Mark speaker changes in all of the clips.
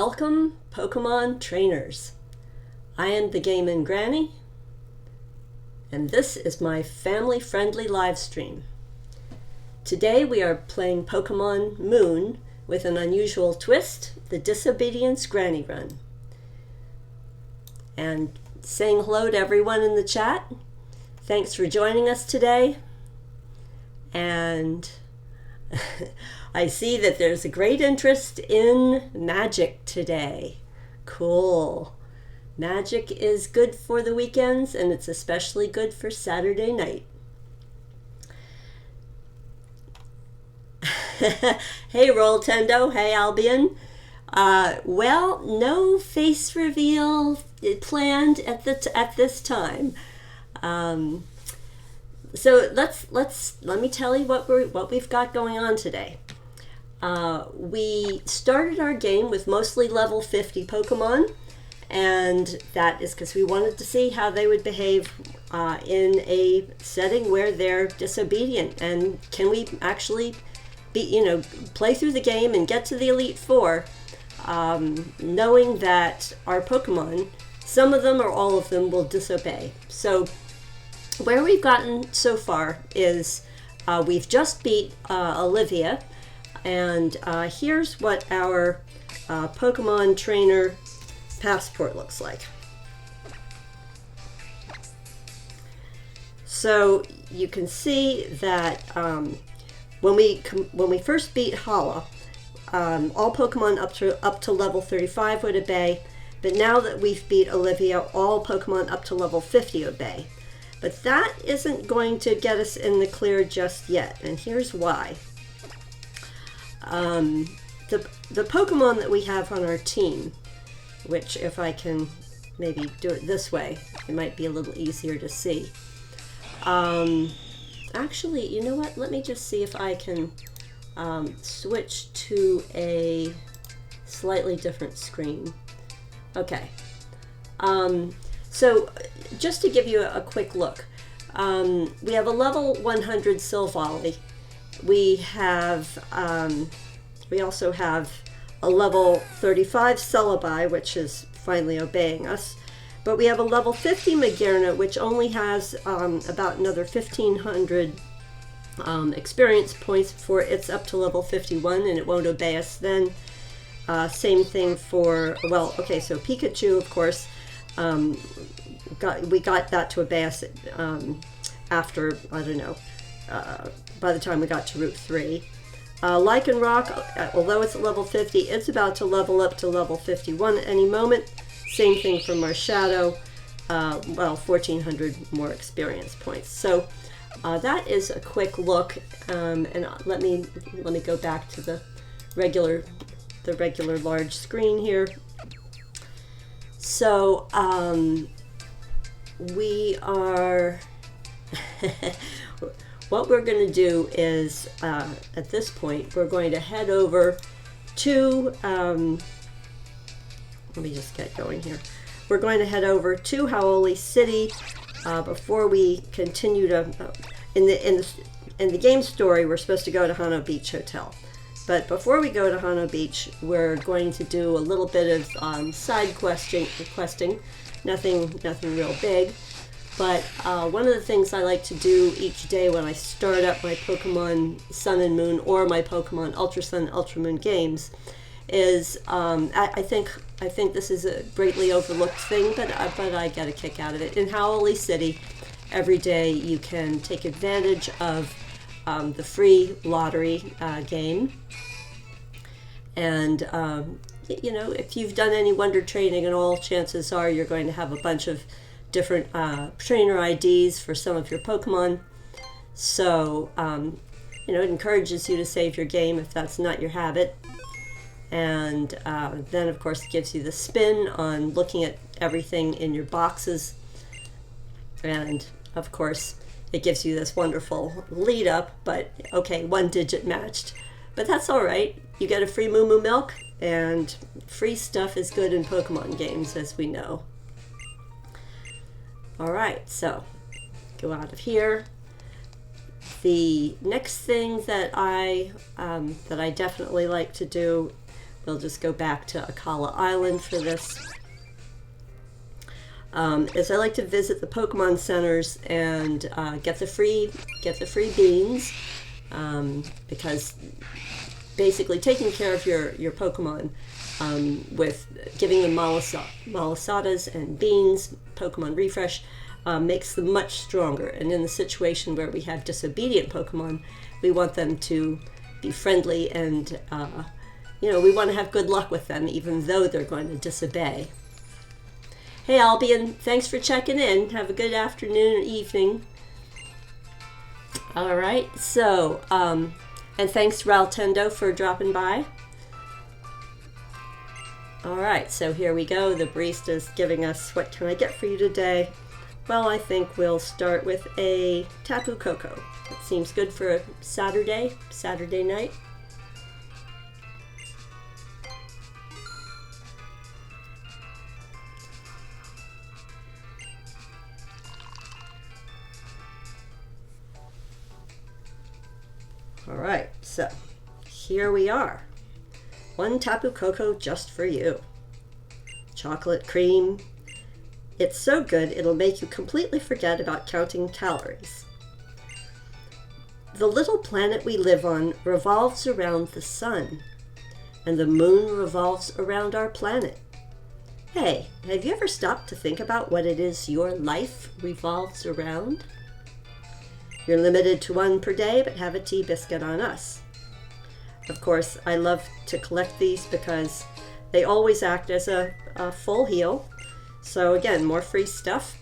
Speaker 1: Welcome, Pokemon trainers. I am TheGameNGrannie, and this is my family-friendly live stream. Today we are playing Pokemon Moon with an unusual twist, the Disobedience Granny Run. And saying hello to everyone in the chat. Thanks for joining us today. And I see that there's a great interest in magic today. Cool. Magic is good for the weekends, and it's especially good for Saturday night. Hey, Rolltendo. Hey, Albion. Well, no face reveal planned at this time. So let me tell you what we've got going on today. We started our game with mostly level 50 Pokemon, and that is because we wanted to see how they would behave in a setting where they're disobedient, and can we actually play through the game and get to the Elite Four, knowing that our Pokemon, some of them or all of them, will disobey. So where we've gotten so far is we've just beat Olivia, and here's what our Pokemon trainer passport looks like. So you can see that when we first beat Hala, all Pokemon up to level 35 would obey, but now that we've beat Olivia, all Pokemon up to level 50 obey. But that isn't going to get us in the clear just yet, and here's why. The Pokemon that we have on our team, which if I can maybe do it this way, it might be a little easier to see. Actually, you know what? Let me just see if I can switch to a slightly different screen. Okay. So just to give you a quick look, we have a level 100 Silvally. We also have a level 35 Celebi, which is finally obeying us. But we have a level 50 Magearna, which only has about another 1,500 experience points before it's up to level 51, and it won't obey us then. Same thing for, well, okay, so Pikachu, of course, we got that to obey us after, I don't know, by the time we got to Route 3. Lycanroc, although it's at level 50, it's about to level up to level 51 at any moment. Same thing for Marshadow, well, 1,400 more experience points. So that is a quick look, and let me go back to the regular large screen here. So we are what we're going to do is at this point we're going to head over to let me just get going here. We're going to head over to Howley City before we continue to in the game story. We're supposed to go to Hano Beach Hotel. But before we go to Hano Beach, we're going to do a little bit of side questing, nothing real big. But one of the things I like to do each day when I start up my Pokemon Sun and Moon or my Pokemon Ultra Sun, Ultra Moon games is I think this is a greatly overlooked thing, but I get a kick out of it. In Howley City, every day you can take advantage of the free lottery game, and if you've done any wonder training at all, chances are you're going to have a bunch of different trainer IDs for some of your Pokemon. So it encourages you to save your game if that's not your habit, and then of course it gives you the spin on looking at everything in your boxes, and of course it gives you this wonderful lead up, but okay, 1 digit matched. But that's all right. You get a free Moo Moo Milk, and free stuff is good in Pokemon games, as we know. All right, so go out of here. The next thing that I definitely like to do We'll just go back to Akala Island for this. As I like to visit the Pokemon centers and get the free beans, because basically taking care of your Pokemon with giving them Malasadas and beans, Pokemon refresh, makes them much stronger. And in the situation where we have disobedient Pokemon, we want them to be friendly and we want to have good luck with them even though they're going to disobey. Hey Albion, thanks for checking in. Have a good afternoon or evening. All right, so, and thanks to Raltendo for dropping by. All right, so here we go. The barista's giving us, what can I get for you today? Well, I think we'll start with a Tapu Koko. That seems good for a Saturday night. All right, so here we are. One Tapu Koko just for you. Chocolate cream. It's so good it'll make you completely forget about counting calories. The little planet we live on revolves around the sun, and the moon revolves around our planet. Hey, have you ever stopped to think about what it is your life revolves around? You're limited to one per day, but have a tea biscuit on us. Of course, I love to collect these because they always act as a full heal. So again, more free stuff.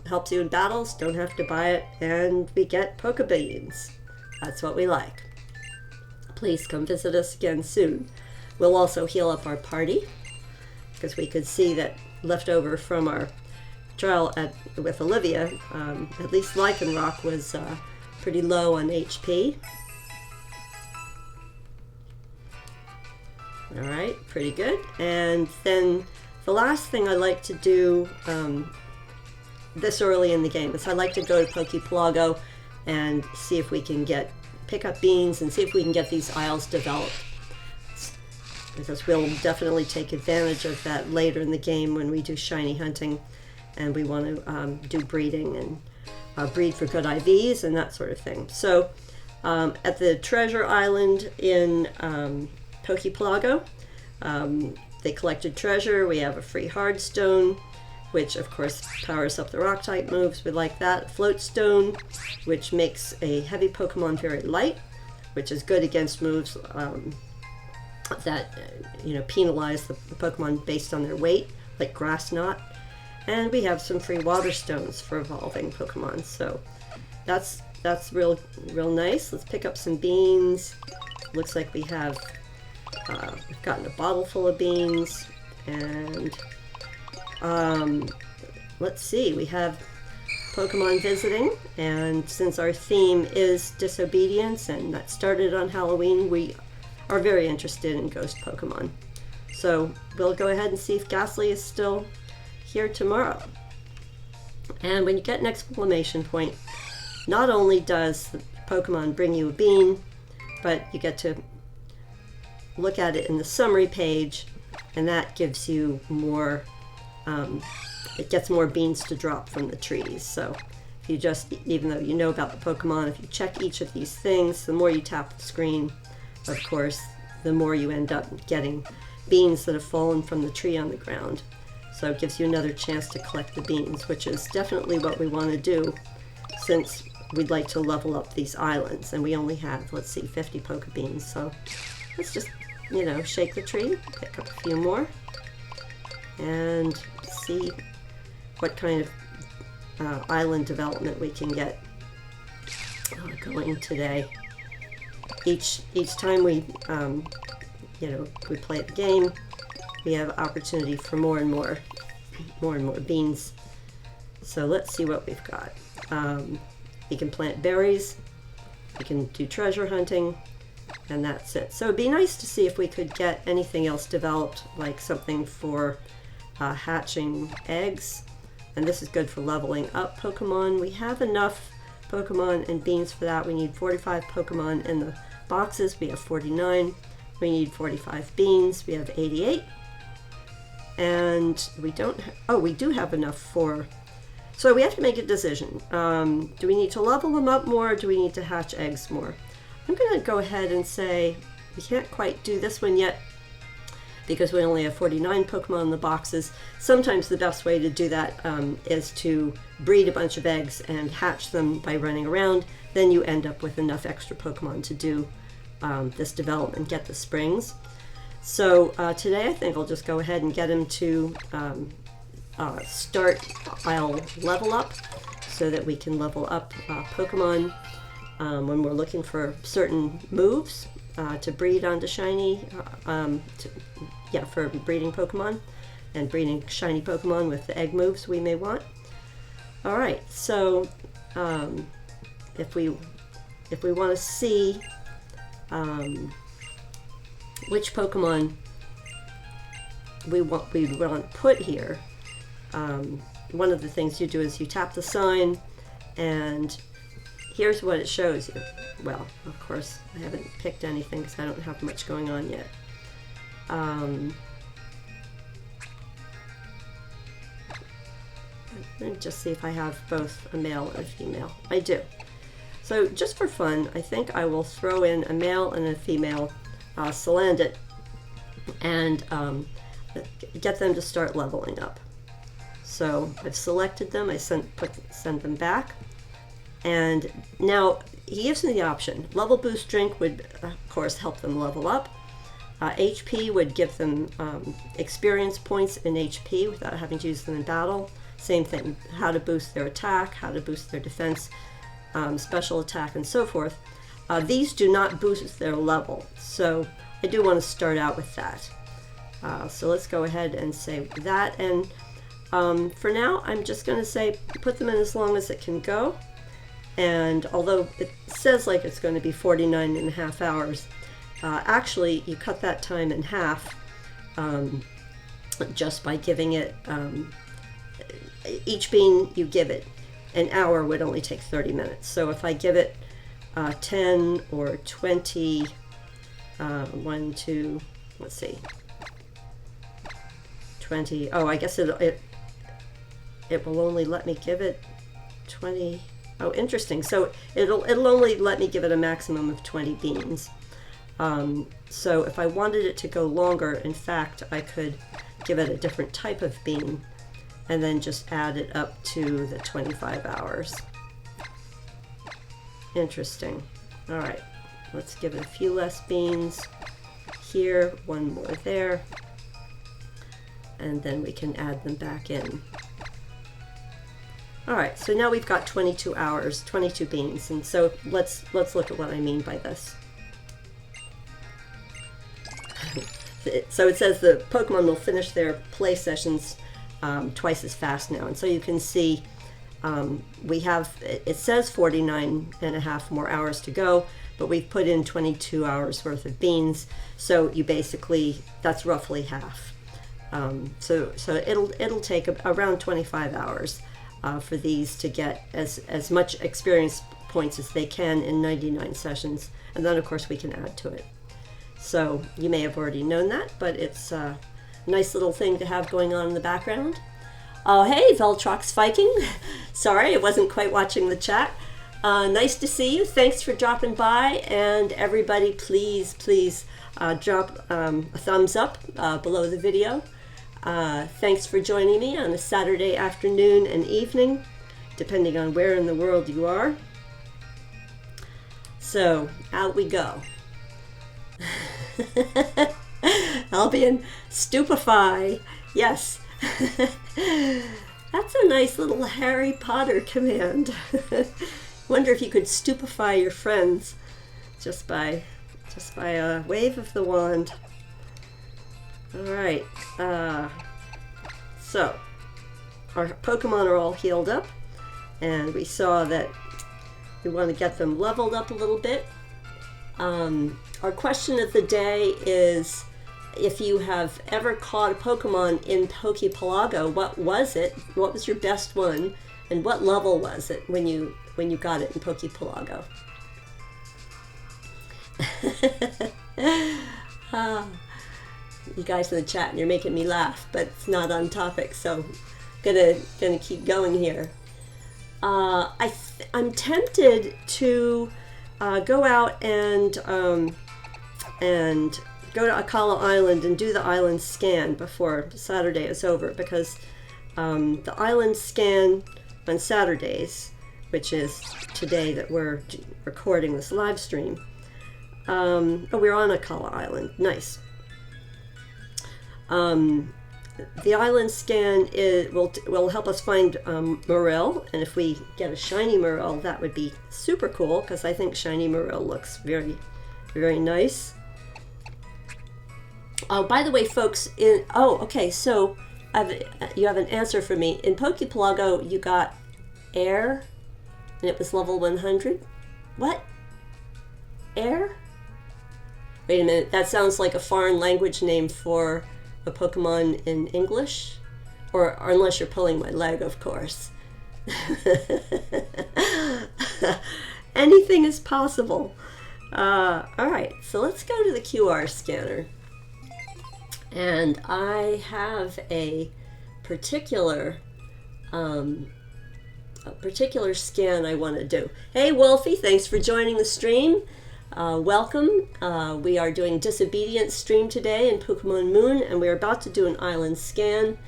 Speaker 1: Helps you in battles, don't have to buy it, and we get Poke Beans. That's what we like. Please come visit us again soon. We'll also heal up our party, because we could see that left over from our trial with Olivia, at least Lycanroc was pretty low on HP. All right, pretty good. And then the last thing I like to do this early in the game is I like to go to Poke Pelago and see if we can pick up beans and see if we can get these isles developed. Because we'll definitely take advantage of that later in the game when we do shiny hunting. And we want to do breeding and breed for good IVs and that sort of thing. So at the Treasure Island in Poke Pelago, they collected treasure. We have a free Hardstone, which of course powers up the rock type moves. We like that. Floatstone, which makes a heavy Pokemon very light, which is good against moves that penalize the Pokemon based on their weight, like Grass Knot. And we have some free water stones for evolving Pokemon, so that's real nice. Let's pick up some beans. Looks like we have we've gotten a bottle full of beans, and let's see, we have Pokemon visiting, and since our theme is disobedience, and that started on Halloween, we are very interested in ghost Pokemon. So we'll go ahead and see if Ghastly is still here tomorrow. And when you get an exclamation point, not only does the Pokemon bring you a bean, but you get to look at it in the summary page, and that gives you more, it gets more beans to drop from the trees. So if you just, even though you know about the Pokemon, if you check each of these things, the more you tap the screen, of course, the more you end up getting beans that have fallen from the tree on the ground. So it gives you another chance to collect the beans, which is definitely what we want to do since we'd like to level up these islands. And we only have, let's see, 50 Poke Beans. So let's just, shake the tree, pick up a few more, and see what kind of island development we can get going today. Each time we, we play the game, we have opportunity for more and more beans. So let's see what we've got. We can plant berries, we can do treasure hunting, and that's it. So it'd be nice to see if we could get anything else developed, like something for hatching eggs. And this is good for leveling up Pokemon. We have enough Pokemon and beans for that. We need 45 Pokemon in the boxes. We have 49. We need 45 beans. We have 88. And we don't, oh, we do have enough for, so we have to make a decision. Do we need to level them up more, or do we need to hatch eggs more? I'm going to go ahead and say we can't quite do this one yet because we only have 49 Pokemon in the boxes. Sometimes the best way to do that is to breed a bunch of eggs and hatch them by running around. Then you end up with enough extra Pokemon to do this development, get the springs. So today I think I'll just go ahead and get him to start. I'll level up so that we can level up Pokemon when we're looking for certain moves to breed onto shiny, for breeding Pokemon and breeding shiny Pokemon with the egg moves we may want. All right, so if we want to see which Pokemon we want put here, one of the things you do is you tap the sign, and here's what it shows you. Well, of course, I haven't picked anything because I don't have much going on yet. Let me just see if I have both a male and a female. I do. So just for fun, I think I will throw in a male and a female Salandit and get them to start leveling up. So I've selected them, I send them back, and now he gives me the option. Level boost drink would of course help them level up. HP would give them experience points in HP without having to use them in battle. Same thing, how to boost their attack, how to boost their defense, special attack, and so forth. These do not boost their level, so I do want to start out with that. So let's go ahead and say that, and for now I'm just going to say put them in as long as it can go, and although it says like it's going to be 49.5 hours, actually you cut that time in half just by giving it, each bean you give it an hour would only take 30 minutes. So if I give it 10 or 20, 1, 2, let's see, 20, oh, I guess it will only let me give it 20, oh, interesting. So it'll only let me give it a maximum of 20 beans. So if I wanted it to go longer, in fact, I could give it a different type of bean and then just add it up to the 25 hours. Interesting. All right, let's give it a few less beans here, one more there, and then we can add them back in. All right, so now we've got 22 hours, 22 beans, and so let's look at what I mean by this. So it says the Pokemon will finish their play sessions twice as fast now, and so you can see we have, it says 49.5 more hours to go, but we've put in 22 hours worth of beans, so you basically, that's roughly half. So it'll take around 25 hours for these to get as much experience points as they can in 99 sessions, and then of course we can add to it. So you may have already known that, but it's a nice little thing to have going on in the background. Oh, hey, Veltrox Viking. Sorry, I wasn't quite watching the chat. Nice to see you. Thanks for dropping by. And everybody, please drop a thumbs up below the video. Thanks for joining me on a Saturday afternoon and evening, depending on where in the world you are. So, out we go. Albion, stupefy. Yes. That's a nice little Harry Potter command. Wonder if you could stupefy your friends just by a wave of the wand. All right. So our Pokemon are all healed up, and we saw that we want to get them leveled up a little bit. Our question of the day is, if you have ever caught a Pokemon in Poke Pelago, what was it? What was your best one? And what level was it when you got it in Poke Pelago? Ah, you guys in the chat, you're making me laugh, but it's not on topic, so gonna keep going here. I'm tempted to go out and go to Akala Island and do the island scan before Saturday is over, because the island scan on Saturdays, which is today that we're recording this live stream. Oh, we're on Akala Island. Nice. The island scan will help us find Morel, and if we get a shiny Morel, that would be super cool, because I think shiny Morel looks very, very nice. Oh, by the way, folks, okay, so you have an answer for me. In Poke Pelago, you got Air, and it was level 100. What? Air? Wait a minute, that sounds like a foreign language name for a Pokemon in English, or unless you're pulling my leg, of course. Anything is possible. All right, so let's go to the QR scanner, and I have a particular scan I want to do. Hey Wolfie, thanks for joining the stream. Welcome. We are doing Disobedient stream today in Pokemon Moon, and we're about to do an island scan,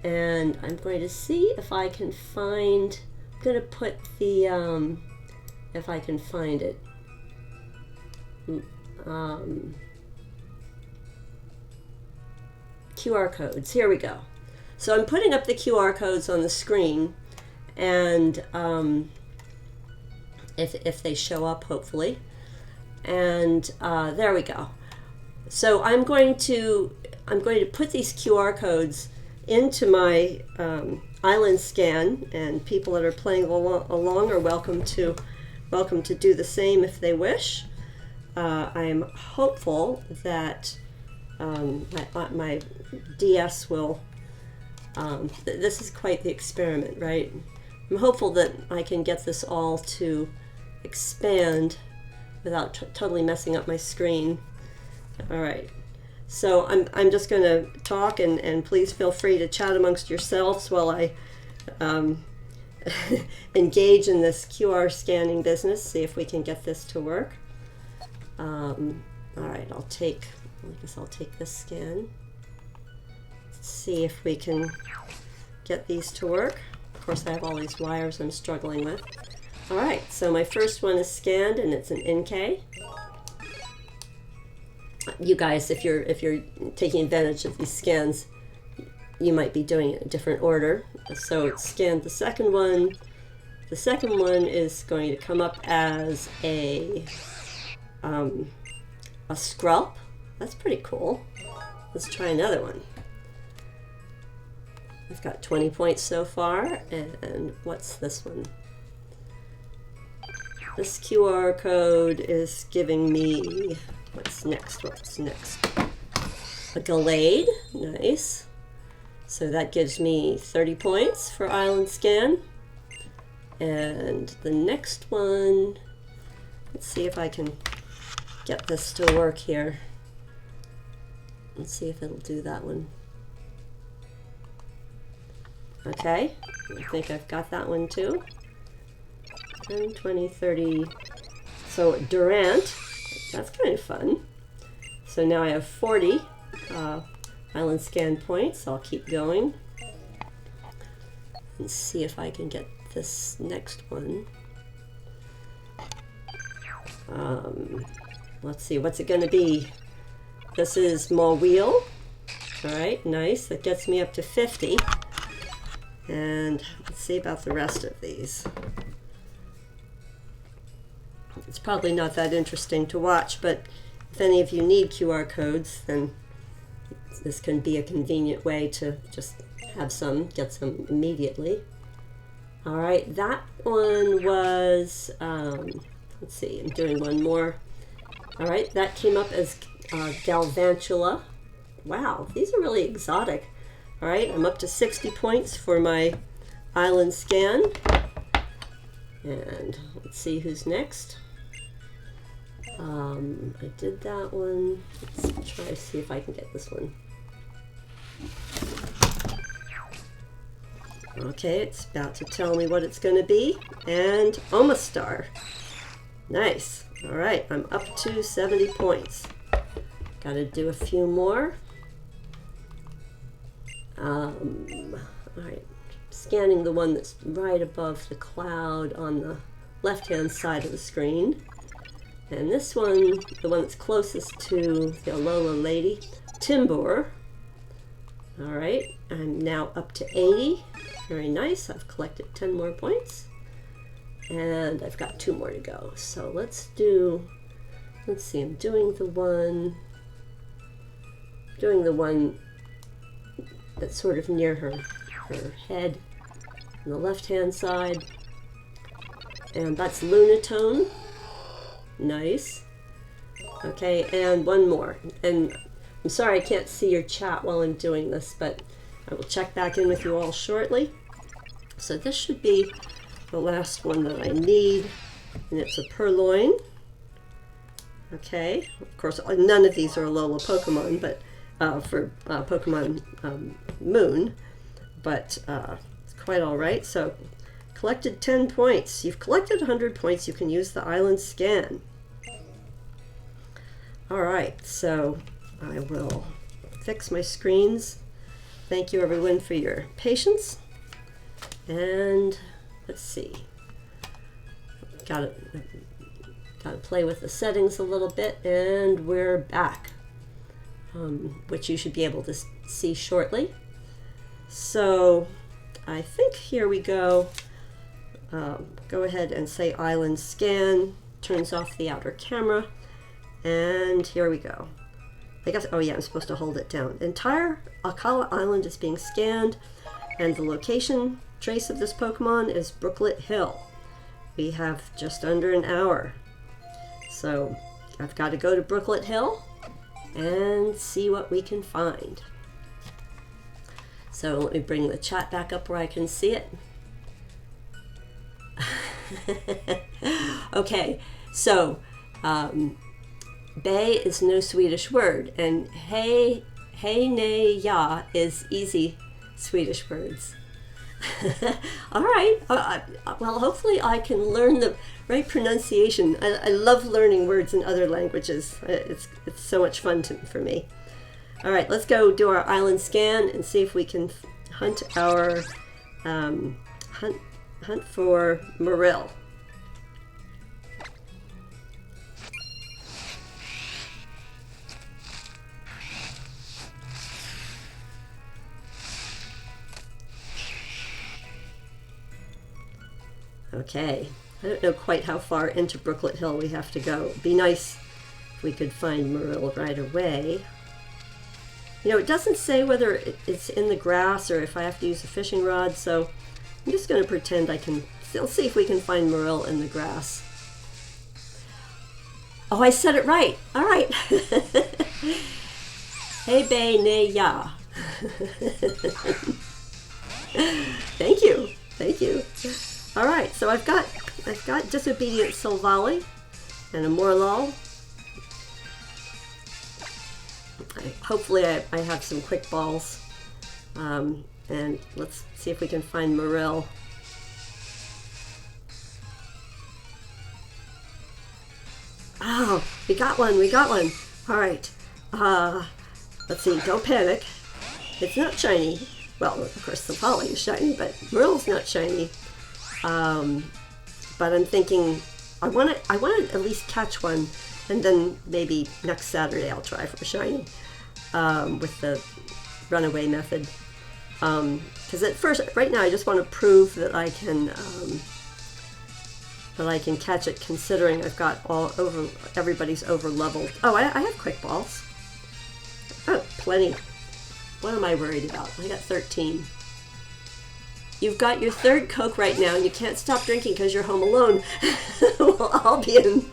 Speaker 1: and I'm going to see if I can find, I'm going to put the, if I can find it, QR codes. Here we go. So I'm putting up the QR codes on the screen, and if they show up, hopefully. And there we go. So I'm going to put these QR codes into my island scan, and people that are playing along are welcome to do the same if they wish. I am hopeful that my DS will. This is quite the experiment, right? I'm hopeful that I can get this all to expand without totally messing up my screen. All right, so I'm just going to talk, and please feel free to chat amongst yourselves while I engage in this QR scanning business, see if we can get this to work. All right, I guess I'll take this scan. Let's see if we can get these to work. Of course, I have all these wires I'm struggling with. All right, so my first one is scanned, and it's an NK. You guys, if you're taking advantage of these scans, you might be doing it in a different order. So it's scanned the second one. The second one is going to come up as a Scrulp. That's pretty cool. Let's try another one. I've got 20 points so far, and what's this one? This QR code is giving me, what's next? A Gallade, nice. So that gives me 30 points for Island Scan. And the next one, let's see if I can get this to work here. Let's see if it'll do that one. Okay, I think I've got that one too. 10, 20, 30. So Durant, that's kind of fun. So now I have 40 Island Scan points. I'll keep going and see if I can get this next one. Let's see, what's it going to be? This is Mawheel. All right, nice. That gets me up to 50. And let's see about the rest of these. It's probably not that interesting to watch, but if any of you need QR codes, then this can be a convenient way to just have some, get some immediately. All right, that one was, let's see, I'm doing one more. All right, that came up as Galvantula. Wow, these are really exotic. All right, I'm up to 60 points for my Island Scan. And let's see who's next. I did that one. Let's try to see if I can get this one. Okay, it's about to tell me what it's going to be. And Omastar. Nice. All right, I'm up to 70 points. Got to do a few more. All right, scanning the one that's right above the cloud on the left-hand side of the screen. And this one, the one that's closest to the Alola lady, Timbor. All right, I'm now up to 80. Very nice. I've collected 10 more points. And I've got 2 more to go. So let's see, I'm doing the one that's sort of near her head on the left-hand side. And that's Lunatone. Nice. Okay, and one more. And I'm sorry I can't see your chat while I'm doing this, but I will check back in with you all shortly. So this should be the last one that I need, and it's a Purloin. Okay, of course none of these are Alola Pokemon, but for Pokemon Moon, but it's quite all right. So collected 10 points. You've collected 100 points. You can use the island scan. All right, so I will fix my screens. Thank you everyone for your patience. And let's see. Gotta play with the settings a little bit, and we're back, which you should be able to see shortly. So I think here we go. Go ahead and say island scan, turns off the outer camera, and here we go. I guess, oh yeah, I'm supposed to hold it down. Entire Akala Island is being scanned, and the location trace of this Pokemon is Brooklet Hill. We have just under an hour. So I've got to go to Brooklet Hill and see what we can find. So let me bring the chat back up where I can see it. Okay, so Bay is no Swedish word, and hey, nay, ya is easy Swedish words. All right, well, hopefully I can learn the right pronunciation. I love learning words in other languages. It's so much fun for me. All right, let's go do our island scan and see if we can hunt our hunt for Marill. Okay, I don't know quite how far into Brooklet Hill we have to go. It'd be nice if we could find Marill right away. You know, it doesn't say whether it's in the grass or if I have to use a fishing rod, so I'm just going to pretend I can still see if we can find Marill in the grass. Oh, I said it right. All right. Hey, bay, nay, ya. Thank you. Thank you. All right, so I've got Disobedient Silvally and a Morlul. Hopefully I have some quick balls. And let's see if we can find Marill. Oh, we got one. All right. Let's see, don't panic. It's not shiny. Well, of course, Silvally is shiny, but Marill's not shiny. But I'm thinking I want to at least catch one, and then maybe next Saturday I'll try for a shiny with the runaway method. Because at first, right now, I just want to prove that I can catch it. Considering I've got everybody's over leveled. Oh, I have quick balls. Oh, plenty. What am I worried about? I got 13. You've got your third Coke right now, and you can't stop drinking because you're home alone. Well, I'll be in.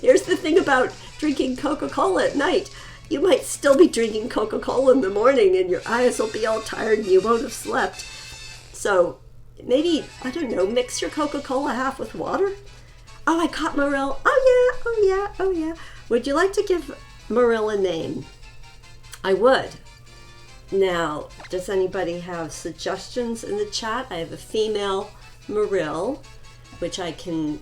Speaker 1: Here's the thing about drinking Coca-Cola at night. You might still be drinking Coca-Cola in the morning, and your eyes will be all tired, and you won't have slept. So maybe, I don't know, mix your Coca-Cola half with water. Oh, I caught Marill. Oh Oh yeah, oh yeah. Would you like to give Marill a name? I would. Now, does anybody have suggestions in the chat? I have a female Marill, which I can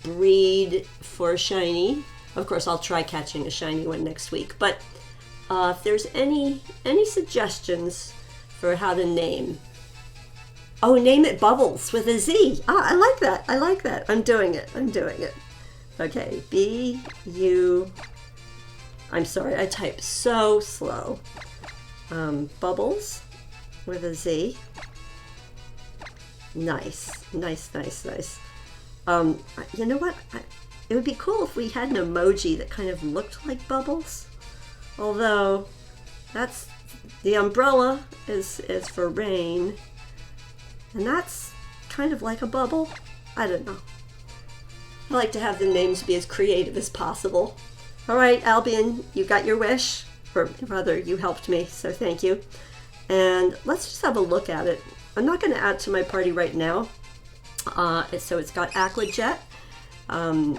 Speaker 1: breed for a shiny. Of course, I'll try catching a shiny one next week. But if there's any suggestions for how to name. Oh, name it Bubbles with a Z. Ah, I like that. I like that. I'm doing it. I'm doing it. Okay, B-U... I'm sorry, I type so slow. Bubbles with a Z. Nice, nice, nice, nice. You know what? It would be cool if we had an emoji that kind of looked like Bubbles. Although, that's the umbrella is for rain, and that's kind of like a bubble. I don't know. I like to have the names be as creative as possible. All right, Albion, you got your wish, or rather, you helped me, so thank you. And let's just have a look at it. I'm not going to add to my party right now. So it's got Aqua Jet.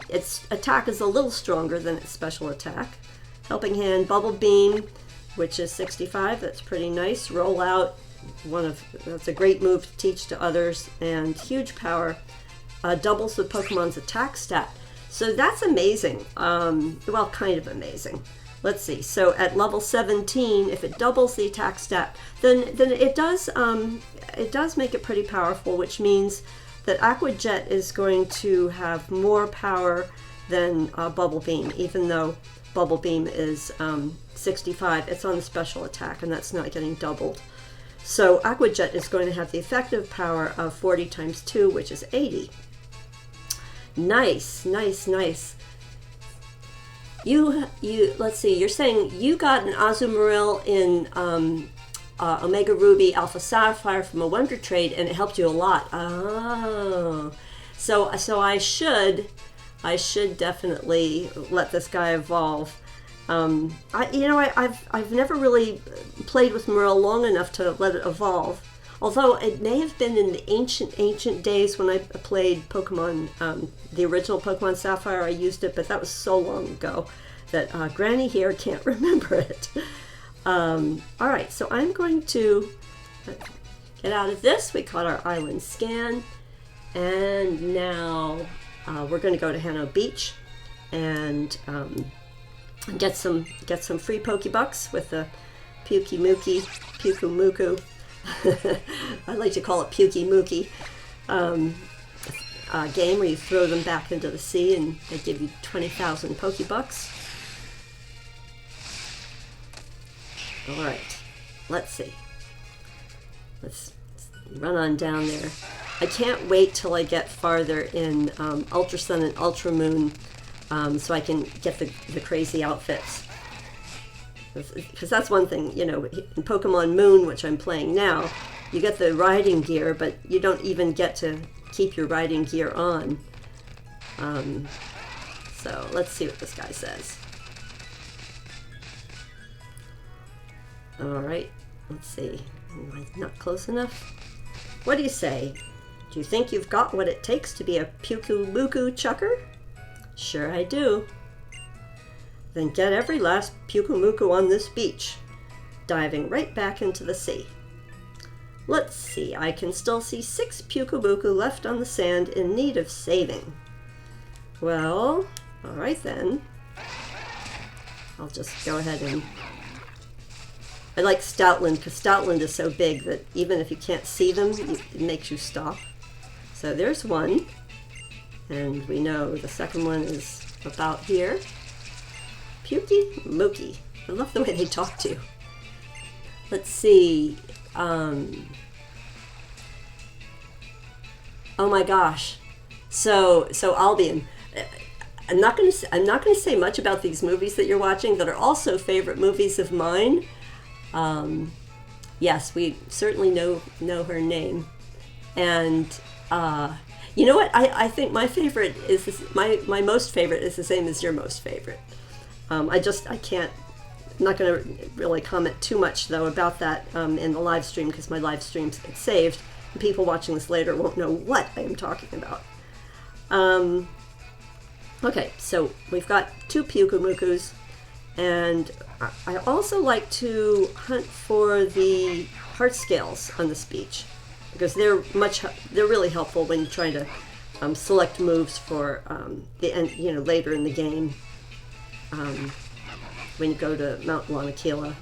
Speaker 1: Its attack is a little stronger than its special attack. Helping Hand, Bubble Beam, which is 65. That's pretty nice. Roll Out, that's a great move to teach to others. And Huge Power doubles the Pokemon's attack stat. So that's amazing. Well, kind of amazing. Let's see. So at level 17, if it doubles the attack stat, then it does make it pretty powerful, which means that Aqua Jet is going to have more power than Bubble Beam, even though Bubble Beam is 65. It's on the special attack, and that's not getting doubled. So Aqua Jet is going to have the effective power of 40 times 2, which is 80. Nice, nice, nice. You let's see, you're saying you got an Azumarill in Omega Ruby Alpha Sapphire from a Wonder Trade, and it helped you a lot. Oh, so I should definitely let this guy evolve. I've never really played with Marill long enough to let it evolve. Although it may have been in the ancient days when I played Pokemon, the original Pokemon Sapphire, I used it, but that was so long ago that Granny here can't remember it. All right, so I'm going to get out of this. We caught our island scan, and now we're going to go to Hano Beach and get some free Pokebucks with the Pukumuku. I like to call it Pukey Mookie game where you throw them back into the sea and they give you 20,000 Pokebucks. All right, let's see. Let's run on down there. I can't wait till I get farther in Ultra Sun and Ultra Moon so I can get the crazy outfits. Because that's one thing, you know, in Pokemon Moon, which I'm playing now, you get the riding gear, but you don't even get to keep your riding gear on. So let's see what this guy says. All right, let's see. Am I not close enough? What do you say? Do you think you've got what it takes to be a Pukumuku chucker? Sure I do. Then get every last Pukumuku on this beach, diving right back into the sea. Let's see, I can still see 6 Pukumuku left on the sand in need of saving. Well, all right then. I'll just go ahead and... I like Stoutland because Stoutland is so big that even if you can't see them, it makes you stop. So there's one, and we know the second one is about here. Pukey Mookie. I love the way they talk to you. Let's see. Oh my gosh. So Albion. I'm not going to say much about these movies that you're watching that are also favorite movies of mine. Yes, we certainly know her name, and you know what? I think my favorite is my most favorite is the same as your most favorite. I'm not going to really comment too much, though, about that in the live stream, because my live streams get saved, and people watching this later won't know what I am talking about. Okay, so we've got 2 Pyukumukus, and I also like to hunt for the heart scales on this beach because they're really helpful when you're trying to select moves for the end, you know, later in the game when you go to Mount Lanakila.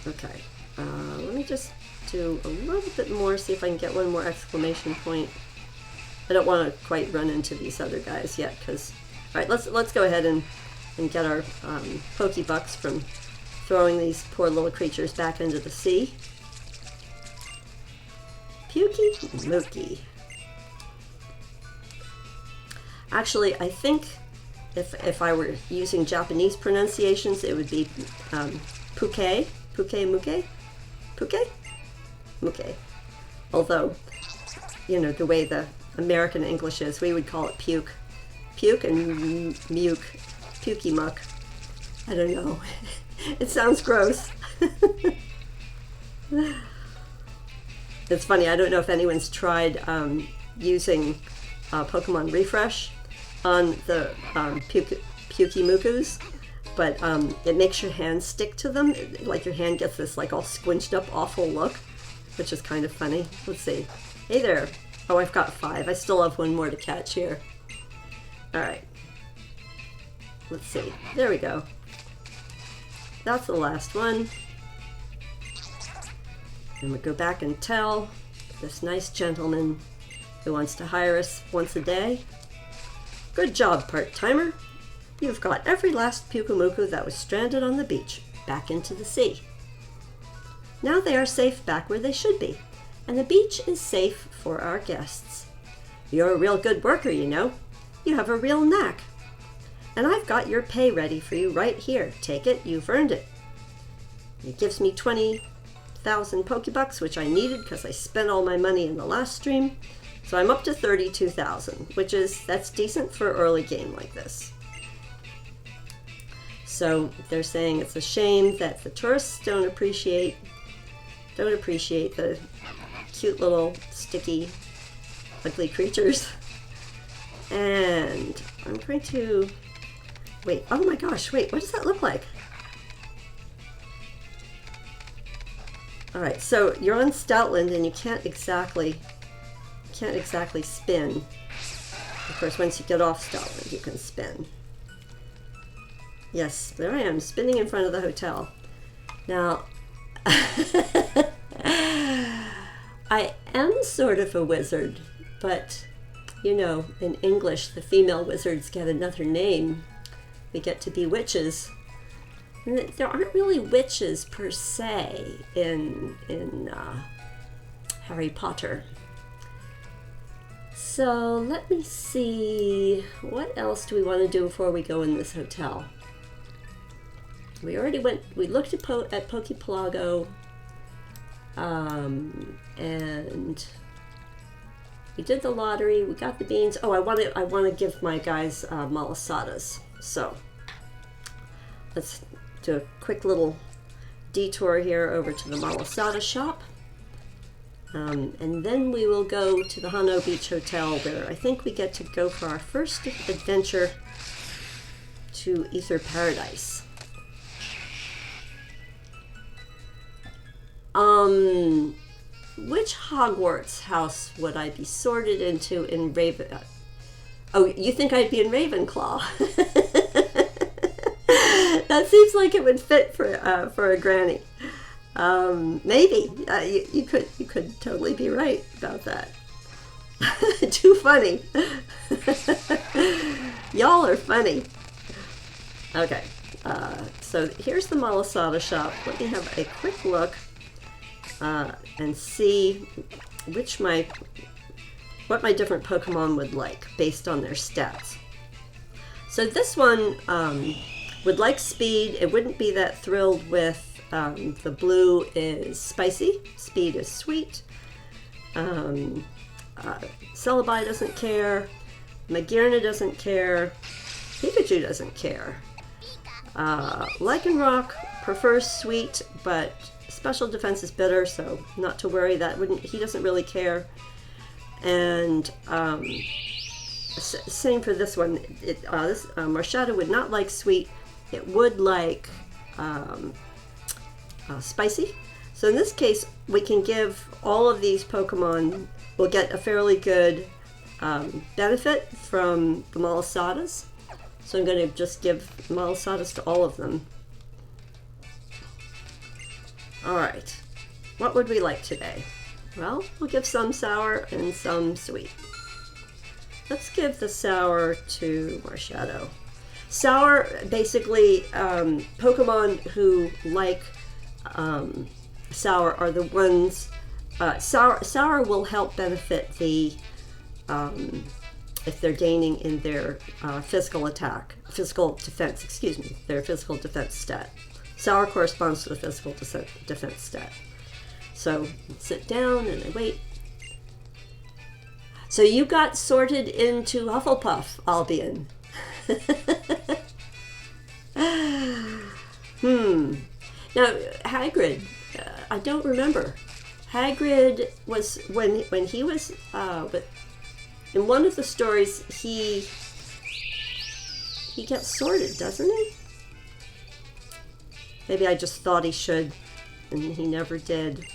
Speaker 1: Okay, let me just do a little bit more, see if I can get one more exclamation point. I don't want to quite run into these other guys yet, because all right, let's go ahead and get our Pokebucks from throwing these poor little creatures back into the sea. Pukey. Actually, I think if I were using Japanese pronunciations, it would be Puke. Although, you know, the way the American English is, we would call it puke. Puke and muke. Pukey muck. I don't know. It sounds gross. It's funny, I don't know if anyone's tried using Pokemon Refresh on the Pyukimukus, but it makes your hand stick to them. Like your hand gets this like all squinched up awful look, which is kind of funny. Let's see. Hey there. Oh, I've got 5. I still have one more to catch here. Alright. Let's see. There we go. That's the last one. And we go back and tell this nice gentleman who wants to hire us once a day. Good job, part-timer. You've got every last Pyukumuku that was stranded on the beach back into the sea. Now they are safe back where they should be, and the beach is safe for our guests. You're a real good worker, you know. You have a real knack. And I've got your pay ready for you right here. Take it, you've earned it. It gives me 20,000 Pokebucks, which I needed because I spent all my money in the last stream. So I'm up to 32,000, that's decent for an early game like this. So they're saying it's a shame that the tourists don't appreciate the cute little sticky ugly creatures. And I'm going to wait. Oh my gosh, wait, what does that look like? All right, so you're on Stoutland and you can't exactly spin. Of course, once you get off Stoutland, you can spin. Yes, there I am, spinning in front of the hotel. Now, I am sort of a wizard, but, you know, in English, the female wizards get another name. We get to be witches. And there aren't really witches per se in Harry Potter. So let me see, what else do we want to do before we go in this hotel? We looked at Poke Pelago, and we did the lottery, we got the beans. Oh, I want to give my guys malasadas. So let's do a quick little detour here over to the malasada shop. And then we will go to the Hano Beach Hotel, where I think we get to go for our first adventure to Aether Paradise. Which Hogwarts house would I be sorted into in Raven? Oh, you think I'd be in Ravenclaw? That seems like it would fit for a granny. Maybe you could totally be right about that. Too funny. Y'all are funny. Okay, so here's the malasada shop. Let me have a quick look and see what my different Pokemon would like based on their stats. So this one would like speed. It wouldn't be that thrilled with the blue is spicy, speed is sweet. Celebi doesn't care. Magearna doesn't care. Pikachu doesn't care. Lycanroc prefers sweet, but special defense is bitter, so not to worry. He doesn't really care. And same for this one. This Marshadow would not like sweet. It would like spicy. So in this case, we can give all of these Pokemon, we'll get a fairly good benefit from the Malasadas. So I'm going to just give Malasadas to all of them. Alright, what would we like today? Well, we'll give some sour and some sweet. Let's give the sour to Marshadow. Sour, basically, Pokemon who like sour are the ones, sour will help benefit the, if they're gaining in their physical defense, excuse me, their physical defense stat. Sour corresponds to the physical defense stat. So sit down and I wait. So you got sorted into Hufflepuff, Albion. Now, Hagrid, I don't remember. Hagrid was, when he was, but in one of the stories, he gets sorted, doesn't he? Maybe I just thought he should, and he never did.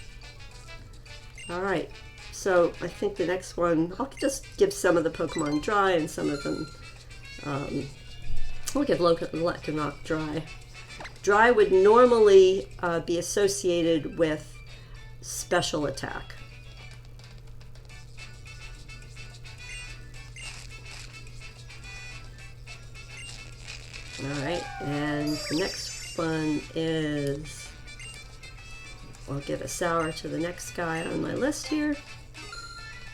Speaker 1: All right, so I think the next one, I'll just give some of the Pokemon dry and some of them, we'll give Lycanroc dry. Dry would normally be associated with special attack. All right, and the next one is, I'll give a sour to the next guy on my list here.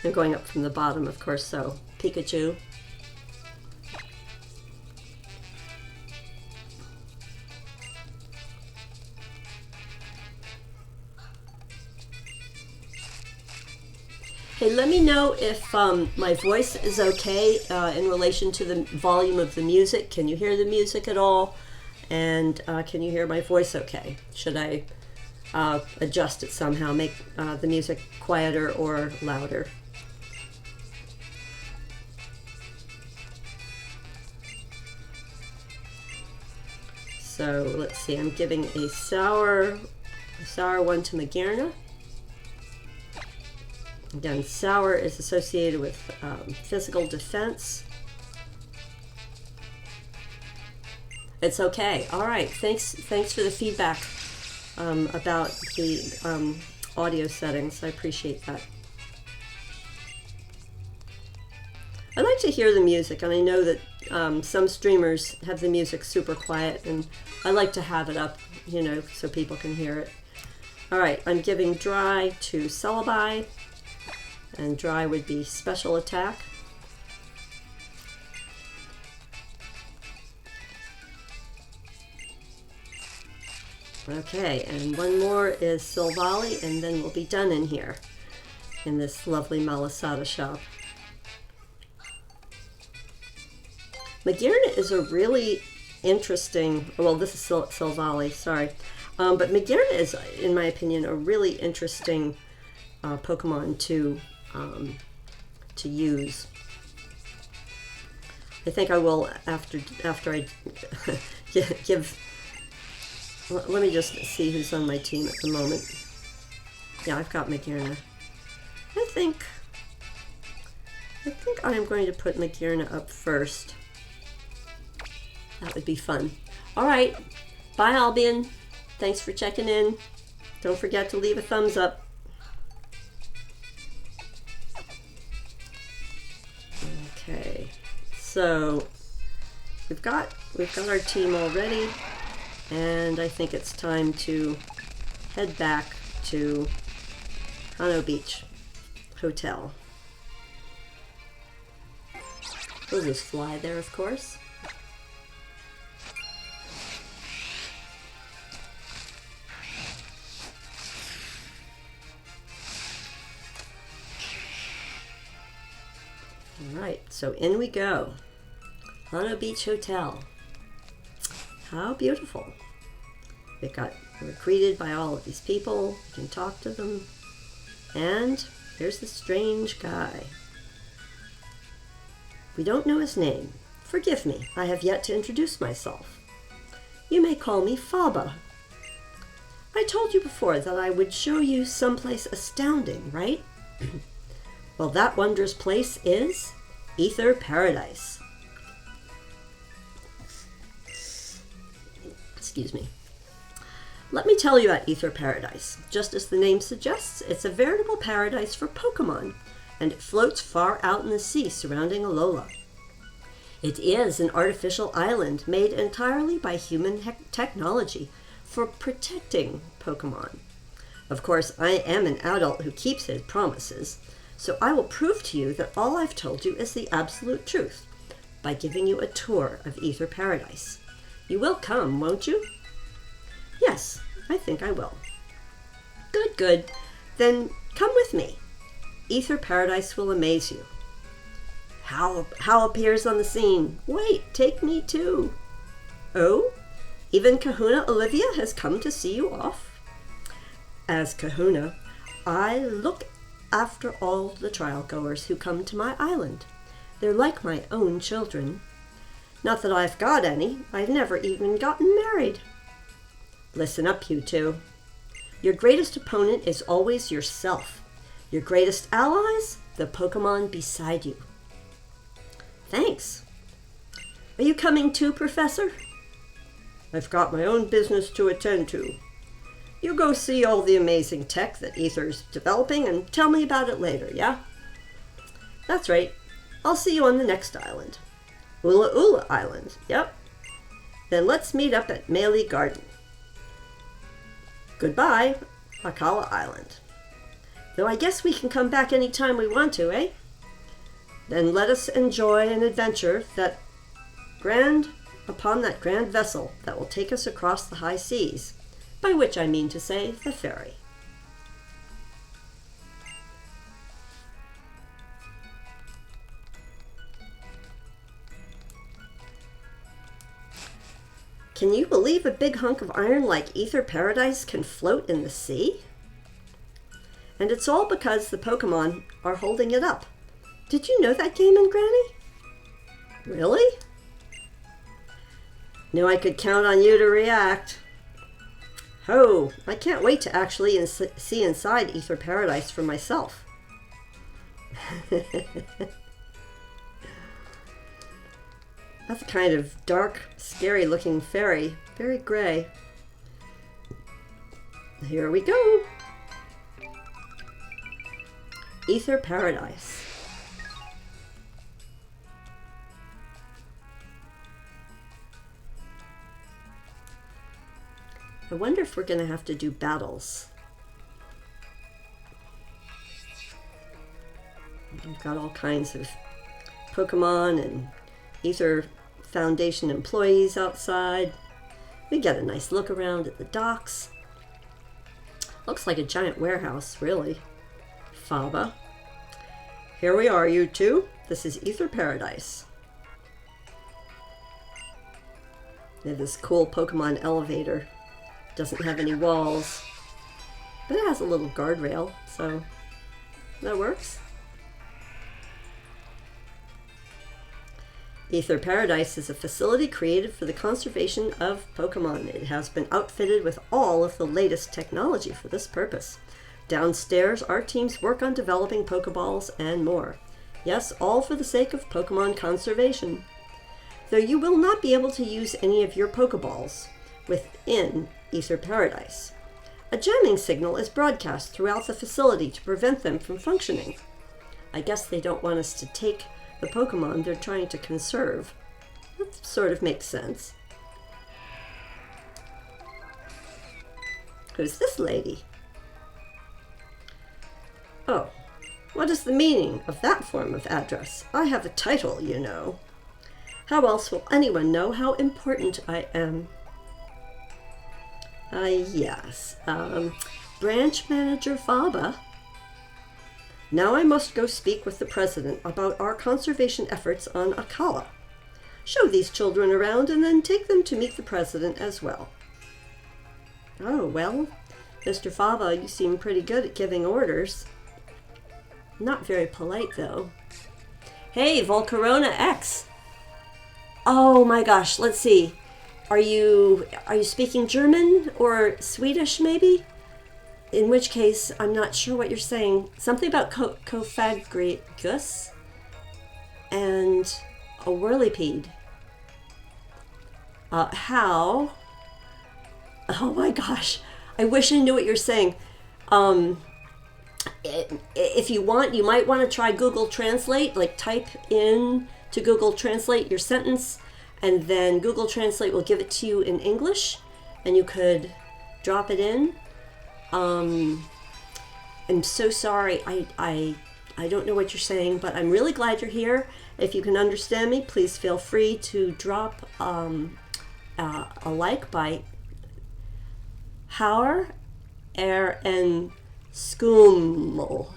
Speaker 1: I'm going up from the bottom, of course, so Pikachu. Hey, let me know if my voice is okay in relation to the volume of the music. Can you hear the music at all? And can you hear my voice okay? Should I adjust it somehow, make the music quieter or louder? So let's see, I'm giving a sour one to Magearna. Again, sour is associated with physical defense. It's okay. All right. Thanks for the feedback about the audio settings. I appreciate that. I like to hear the music, and I know that some streamers have the music super quiet, and I like to have it up, you know, so people can hear it. All right. I'm giving dry to Celebi, and dry would be special attack. Okay, and one more is Silvally, and then we'll be done in here, in this lovely Malasada shop. Magearna is a really interesting, well, this is Silvally, sorry. But Magearna is, in my opinion, a really interesting Pokemon to use. I think I will after I give. Let me just see who's on my team at the moment. Yeah, I've got Magearna. I think I am going to put Magearna up first. That would be fun. All right, bye Albion. Thanks for checking in. Don't forget to leave a thumbs up. Okay, so we've got our team already, and I think it's time to head back to Hano Beach Hotel. We'll just fly there, of course. Alright, so in we go. Hano Beach Hotel. How beautiful. We're greeted by all of these people. We can talk to them. And here's the strange guy. We don't know his name. Forgive me, I have yet to introduce myself. You may call me Faba. I told you before that I would show you someplace astounding, right? Well, that wondrous place is Aether Paradise. Excuse me. Let me tell you about Aether Paradise. Just as the name suggests, it's a veritable paradise for Pokemon, and it floats far out in the sea surrounding Alola. It is an artificial island made entirely by human technology for protecting Pokemon. Of course, I am an adult who keeps his promises, so I will prove to you that all I've told you is the absolute truth by giving you a tour of Aether Paradise. You will come, won't you? Yes, I think I will. Good, good. Then come with me. Aether Paradise will amaze you. How appears on the scene? Wait, take me too. Oh, even Kahuna Olivia has come to see you off? As Kahuna, I look after all the trial goers who come to my island. They're like my own children. Not that I've got any. I've never even gotten married. Listen up, you two. Your greatest opponent is always yourself. Your greatest allies, the Pokemon beside you. Thanks. Are you coming too, Professor? I've got my own business to attend to. You go see all the amazing tech that Aether's developing and tell me about it later, yeah? That's right. I'll see you on the next island. Ula Ula Island, yep. Then let's meet up at Melee Garden. Goodbye, Akala Island. Though I guess we can come back any time we want to, eh? Then let us enjoy an adventure upon that grand vessel that will take us across the high seas, by which I mean to say the ferry. Can you believe a big hunk of iron like Aether Paradise can float in the sea? And it's all because the Pokemon are holding it up. Did you know that, GameNGrannie? Really? Knew I could count on you to react. Oh, I can't wait to actually see inside Aether Paradise for myself. That's a kind of dark, scary looking fairy. Very gray. Here we go. Aether Paradise. I wonder if we're going to have to do battles. We've got all kinds of Pokemon and Aether Foundation employees outside. We get a nice look around at the docks. Looks like a giant warehouse, really. Faba. Here we are, you two. This is Aether Paradise. They have this cool Pokemon elevator. Doesn't have any walls, but it has a little guardrail, so that works. Aether Paradise is a facility created for the conservation of Pokemon. It has been outfitted with all of the latest technology for this purpose. Downstairs, our teams work on developing Pokeballs and more. Yes, all for the sake of Pokemon conservation. Though you will not be able to use any of your Pokeballs within Aether Paradise. A jamming signal is broadcast throughout the facility to prevent them from functioning. I guess they don't want us to take the Pokemon they're trying to conserve. That sort of makes sense. Who's this lady? Oh, what is the meaning of that form of address? I have a title, you know. How else will anyone know how important I am? Yes. Branch Manager Faba. Now I must go speak with the President about our conservation efforts on Akala. Show these children around and then take them to meet the President as well. Oh, well, Mr. Faba, you seem pretty good at giving orders. Not very polite, though. Hey, Volcarona X. Oh my gosh, let's see. Are you speaking German or Swedish maybe? In which case, I'm not sure what you're saying. Something about Cofagrigus and a Whirlipede. How? Oh my gosh. I wish I knew what you're saying. If you want, you might want to try Google Translate. Like type in to Google Translate your sentence, and then Google Translate will give it to you in English, and you could drop it in. I'm so sorry. I don't know what you're saying, but I'm really glad you're here. If you can understand me, please feel free to drop a like by Hauer en Skummel.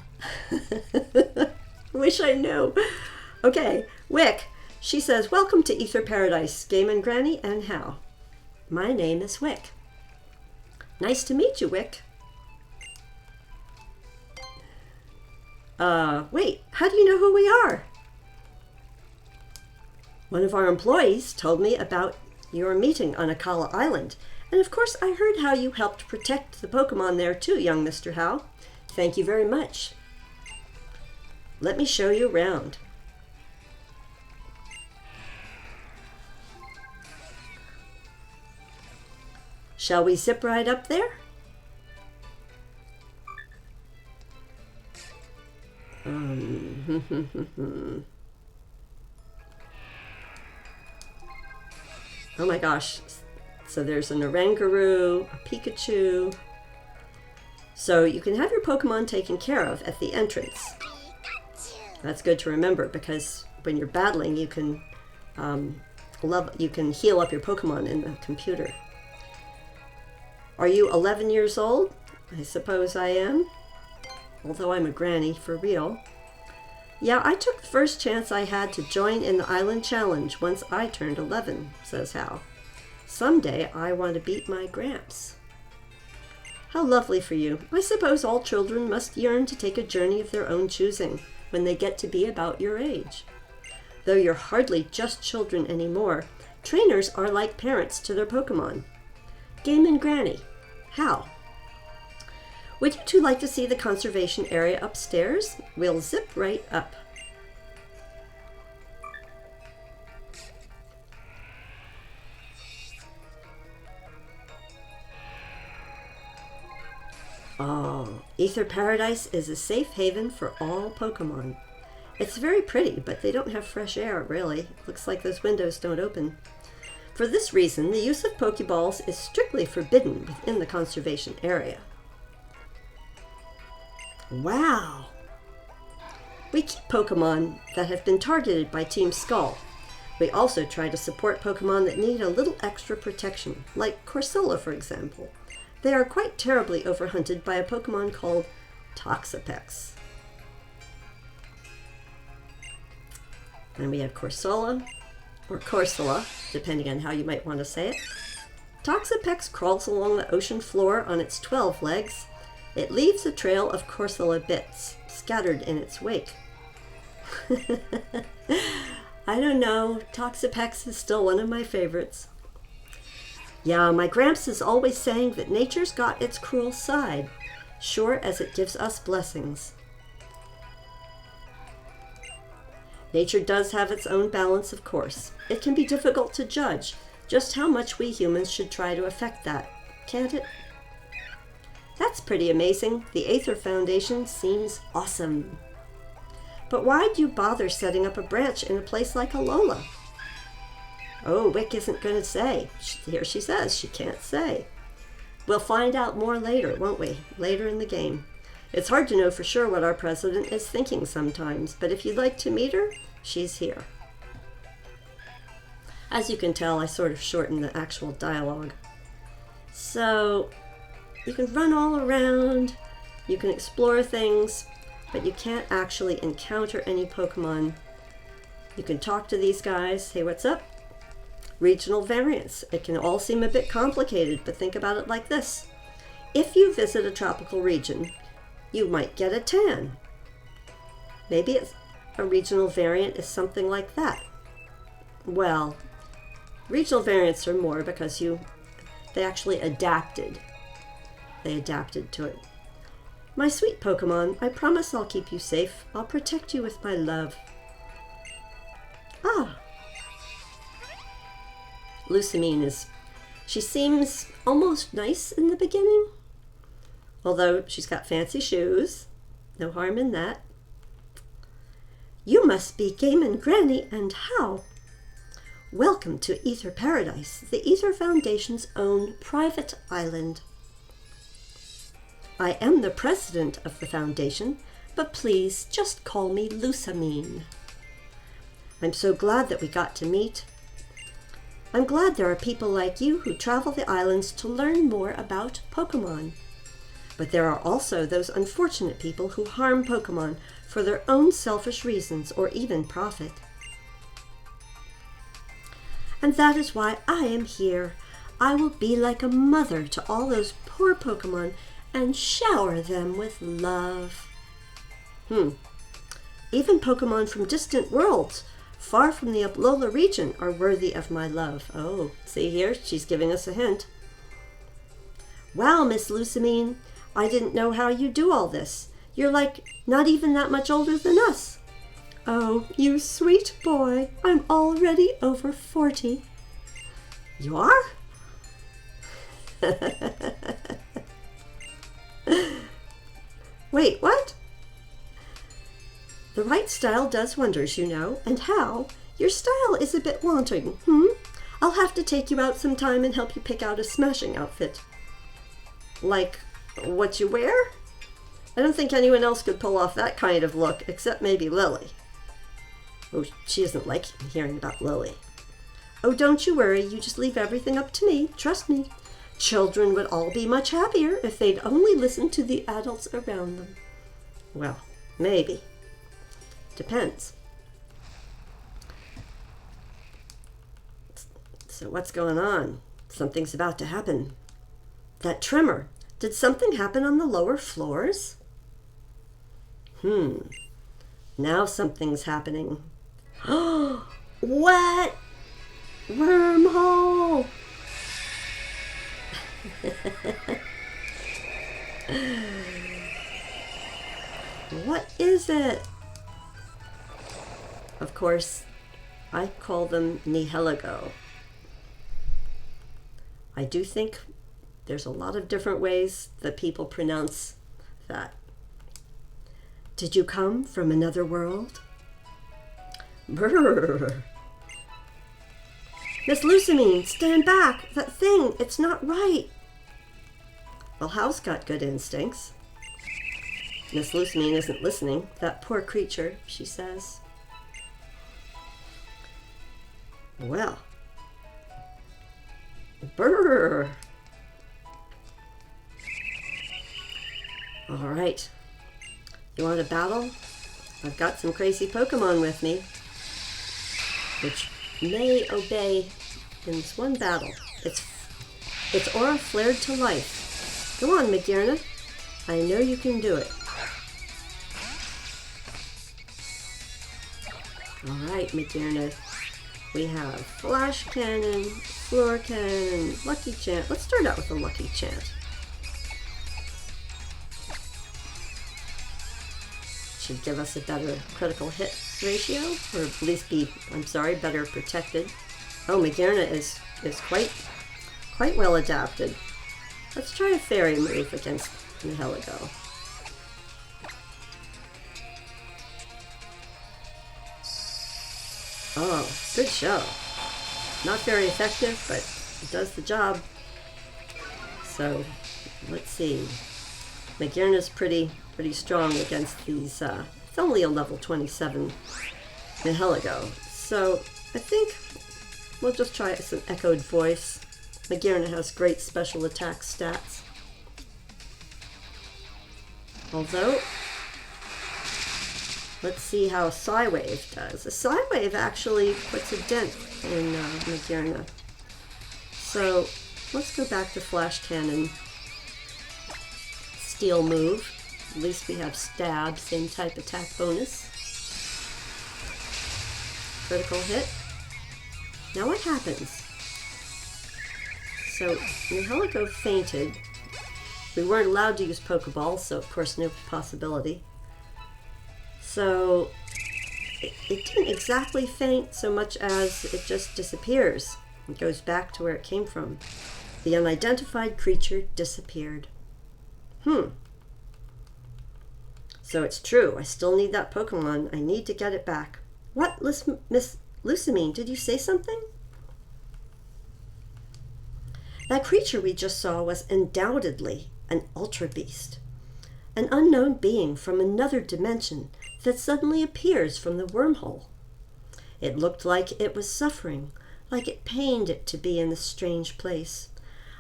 Speaker 1: Wish I knew. Okay, Wick. She says, welcome to Aether Paradise, GameNGrannie and how. My name is Wick. Nice to meet you, Wick. Wait, how do you know who we are? One of our employees told me about your meeting on Akala Island. And of course, I heard how you helped protect the Pokemon there too, young Mr. Howe. Thank you very much. Let me show you around. Shall we zip right up there? Oh my gosh. So there's an Oranguru, a Pikachu. So you can have your Pokemon taken care of at the entrance. That's good to remember because when you're battling, you can heal up your Pokemon in the computer. Are you 11 years old? I suppose I am. Although I'm a granny for real. Yeah, I took the first chance I had to join in the Island Challenge once I turned 11, says Hal. Someday I want to beat my Gramps. How lovely for you. I suppose all children must yearn to take a journey of their own choosing when they get to be about your age. Though you're hardly just children anymore, trainers are like parents to their Pokemon. GameNGrannie, how? Would you two like to see the conservation area upstairs? We'll zip right up. Oh, Aether Paradise is a safe haven for all Pokemon. It's very pretty, but they don't have fresh air, really. Looks like those windows don't open. For this reason, the use of Pokeballs is strictly forbidden within the conservation area. Wow! We keep Pokemon that have been targeted by Team Skull. We also try to support Pokemon that need a little extra protection, like Corsola, for example. They are quite terribly overhunted by a Pokemon called Toxapex. And we have Corsola, or Corsola, depending on how you might want to say it. Toxapex crawls along the ocean floor on its 12 legs. It leaves a trail of Corsola bits scattered in its wake. I don't know, Toxapex is still one of my favorites. Yeah, my Gramps is always saying that nature's got its cruel side, sure as it gives us blessings. Nature does have its own balance, of course. It can be difficult to judge just how much we humans should try to affect that, can't it? That's pretty amazing. The Aether Foundation seems awesome. But why'd you bother setting up a branch in a place like Alola? Oh, Wick isn't going to say. Here she says she can't say. We'll find out more later, won't we? Later in the game. It's hard to know for sure what our president is thinking sometimes, but if you'd like to meet her, she's here. As you can tell, I sort of shortened the actual dialogue. So, you can run all around, you can explore things, but you can't actually encounter any Pokemon. You can talk to these guys, hey, what's up? Regional variants. It can all seem a bit complicated, but think about it like this. If you visit a tropical region, you might get a tan. Maybe a regional variant is something like that. Well, regional variants are more because they actually adapted. They adapted to it. My sweet Pokemon, I promise I'll keep you safe. I'll protect you with my love. Ah. Lucamine she seems almost nice in the beginning. Although she's got fancy shoes. No harm in that. You must be GameNGrannie, and how? Welcome to Aether Paradise, the Aether Foundation's own private island. I am the president of the foundation, but please just call me Lucamine. I'm so glad that we got to meet. I'm glad there are people like you who travel the islands to learn more about Pokemon. But there are also those unfortunate people who harm Pokemon for their own selfish reasons or even profit. And that is why I am here. I will be like a mother to all those poor Pokemon and shower them with love. Even Pokemon from distant worlds, far from the Alola region, are worthy of my love. Oh, see here, she's giving us a hint. Wow, Miss Lucamine, I didn't know how you do all this. You're like not even that much older than us. Oh, you sweet boy, I'm already over 40. You are? Wait, what? The right style does wonders, you know. And how? Your style is a bit wanting, I'll have to take you out sometime and help you pick out a smashing outfit. Like what you wear? I don't think anyone else could pull off that kind of look, except maybe Lily. Oh, she doesn't like hearing about Lily. Oh, don't you worry. You just leave everything up to me. Trust me. Children would all be much happier if they'd only listen to the adults around them. Well, maybe. Depends. So what's going on? Something's about to happen. That tremor. Did something happen on the lower floors? Now something's happening. What? Wormhole! What is it? Of course, I call them Nihilego. I do think there's a lot of different ways that people pronounce that. Did you come from another world? Brrr. Miss Lucamine, stand back! That thing, it's not right! Well, Hal's got good instincts. Miss Lucamine isn't listening. That poor creature, she says. Well. Brrr. All right. You want a battle? I've got some crazy Pokemon with me, which may obey in this one battle. Its aura flared to life. Go on, Magearna. I know you can do it. Alright, Magearna. We have Flash Cannon, Floor Cannon, Lucky Chant. Let's start out with the Lucky Chant. Should give us a better critical hit ratio, or at least be, better protected. Oh, Magearna is quite well adapted. Let's try a fairy move against Nihilego. Oh, good show. Not very effective, but it does the job. So, let's see. Magearna's pretty strong against these, it's only a level 27 Nihilego. So, I think we'll just try some echoed voice. Magearna has great special attack stats. Although, let's see how a Psywave does. A Psywave actually puts a dent in Magearna. So, let's go back to Flash Cannon. Steel move. At least we have stab, same type attack bonus. Critical hit. Now what happens? So Nihilego fainted. We weren't allowed to use Pokeballs, so of course no possibility. So it didn't exactly faint so much as it just disappears. It goes back to where it came from. The unidentified creature disappeared. So it's true. I still need that Pokemon. I need to get it back. What, Miss Lucamine, did you say something? That creature we just saw was undoubtedly an Ultra Beast. An unknown being from another dimension that suddenly appears from the wormhole. It looked like it was suffering, like it pained it to be in this strange place.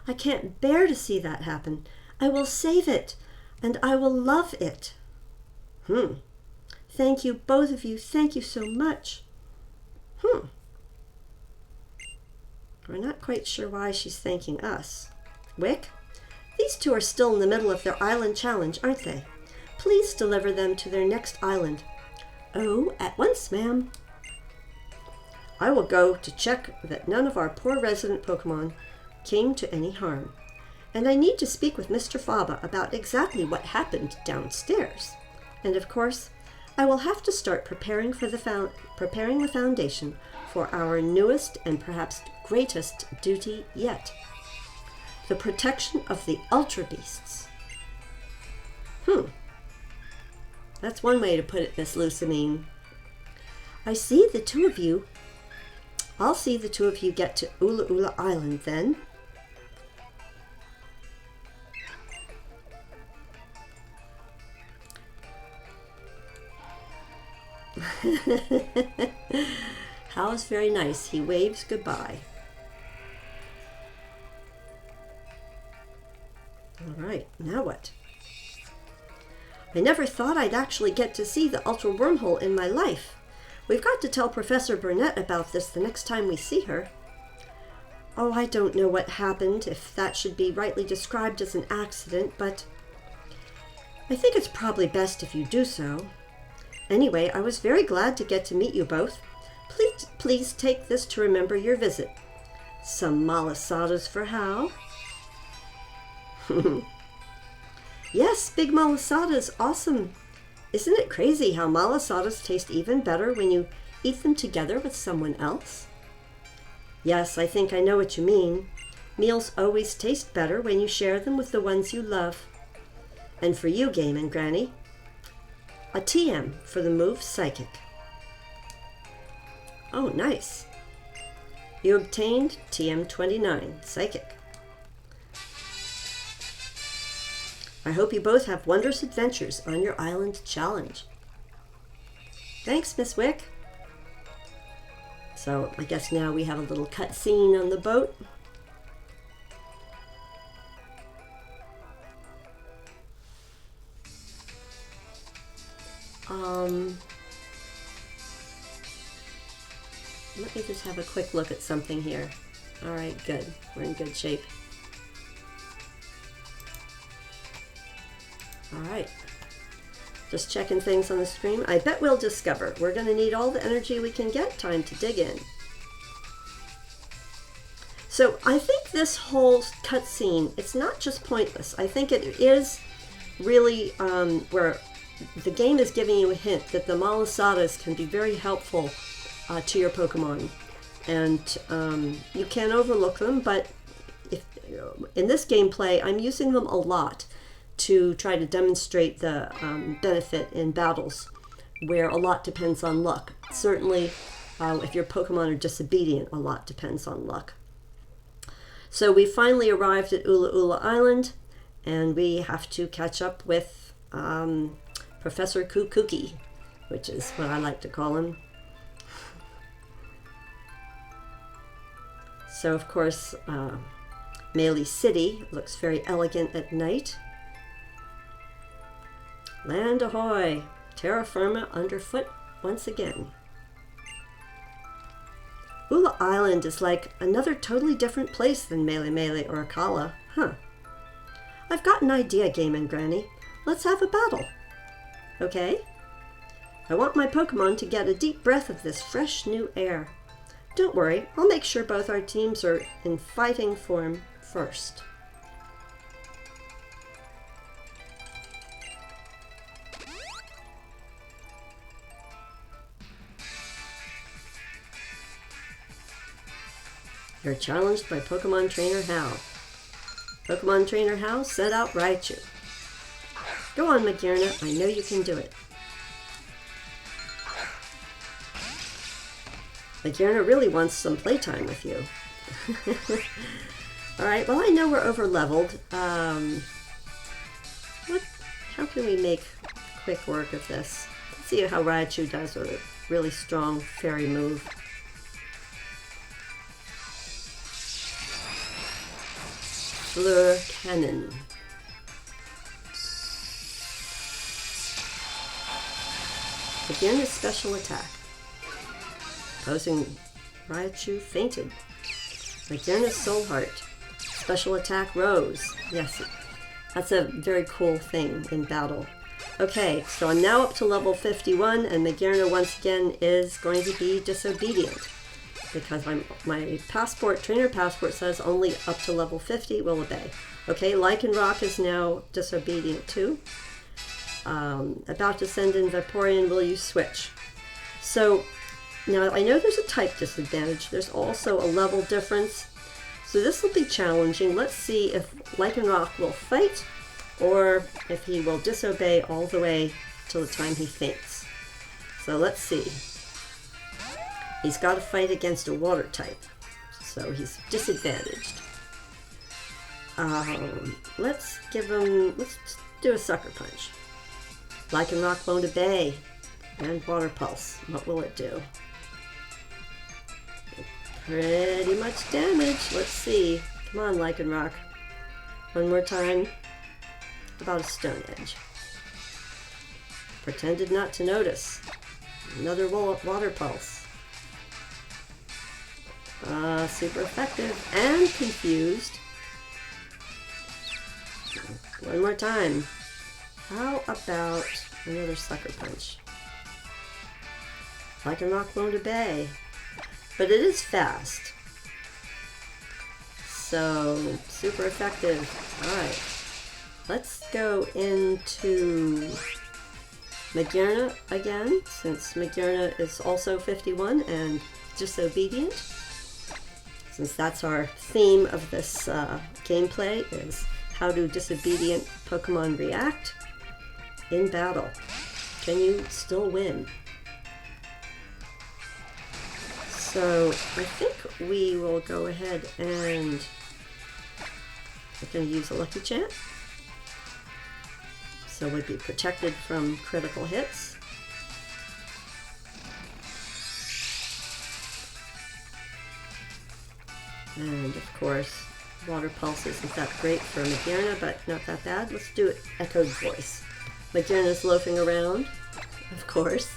Speaker 1: I can't bear to see that happen. I will save it, and I will love it. Thank you, both of you. Thank you so much. We're not quite sure why she's thanking us. Wick, these two are still in the middle of their island challenge, aren't they? Please deliver them to their next island. Oh, at once, ma'am. I will go to check that none of our poor resident Pokemon came to any harm. And I need to speak with Mr. Faba about exactly what happened downstairs. And of course, I will have to start preparing the foundation for our newest and perhaps greatest duty yet. The protection of the Ultra Beasts. That's one way to put it, Miss Lucamine. I'll see the two of you get to Ula Ula Island then. Hal is very nice. He waves goodbye. All right, now what? I never thought I'd actually get to see the Ultra Wormhole in my life. We've got to tell Professor Burnett about this the next time we see her. Oh, I don't know what happened, if that should be rightly described as an accident, but I think it's probably best if you do so. Anyway, I was very glad to get to meet you both. Please take this to remember your visit. Some malasadas for Hal. Yes, big malasada is awesome. Isn't it crazy how malasadas taste even better when you eat them together with someone else? Yes, I think I know what you mean. Meals always taste better when you share them with the ones you love. And for you, GameNGrannie, a TM for the move Psychic. Oh, nice. You obtained TM29, Psychic. I hope you both have wondrous adventures on your island challenge. Thanks, Miss Wick. So I guess now we have a little cutscene on the boat. Let me just have a quick look at something here. All right, good. We're in good shape. All right. Just checking things on the screen. I bet we'll discover. We're going to need all the energy we can get. Time to dig in. So I think this whole cutscene, it's not just pointless. I think it is really where the game is giving you a hint that the malasadas can be very helpful to your Pokemon. And you can't overlook them, but in this gameplay, I'm using them a lot to try to demonstrate the benefit in battles where a lot depends on luck. Certainly, if your Pokemon are disobedient, a lot depends on luck. So we finally arrived at Ula Ula Island, and we have to catch up with Professor Kukuki, which is what I like to call him. So, of course, Melee City looks very elegant at night. Land ahoy! Terra firma underfoot once again. Ula Island is like another totally different place than Melee or Akala, huh? I've got an idea, GameNGrannie. Let's have a battle. Okay? I want my Pokemon to get a deep breath of this fresh new air. Don't worry, I'll make sure both our teams are in fighting form first. You're challenged by Pokemon Trainer Hal. Pokemon Trainer Hal, set out Raichu. Go on, Magearna, I know you can do it. Magearna really wants some playtime with you. Alright, well I know we're over leveled. How can we make quick work of this? Let's see how Raichu does with a really strong fairy move. Fleur Cannon. Begin a special attack. Opposing Raichu fainted. Magearna's Soul Heart. Special attack Rose. Yes, that's a very cool thing in battle. Okay, so I'm now up to level 51 and Magearna once again is going to be disobedient. Because my passport, trainer passport says only up to level 50 will obey. Okay, Lycanroc is now disobedient too. About to send in Vaporeon, will you switch? So now I know there's a type disadvantage. There's also a level difference. So this will be challenging. Let's see if Lycanroc will fight or if he will disobey all the way till the time he faints. So let's see. He's got to fight against a water type, so he's disadvantaged. Let's do a Sucker Punch. Lycanroc won't obey. And Water Pulse, what will it do? Pretty much damage. Let's see. Come on, Lycanroc. One more time. About a Stone Edge. Pretended not to notice. Another Water Pulse. Super effective and confused. One more time. How about another Sucker Punch? Lycanroc won't obey, but it is fast. So, super effective. Alright. Let's go into Magearna again, since Magearna is also 51 and disobedient. Since that's our theme of this gameplay, is how do disobedient Pokemon react in battle? Can you still win? So I think we will go ahead and we're going to use a Lucky Chant. So we'd be protected from critical hits. And of course, Water Pulse isn't that great for Magearna, but not that bad. Let's do it Echoed Voice. Magearna's loafing around, of course.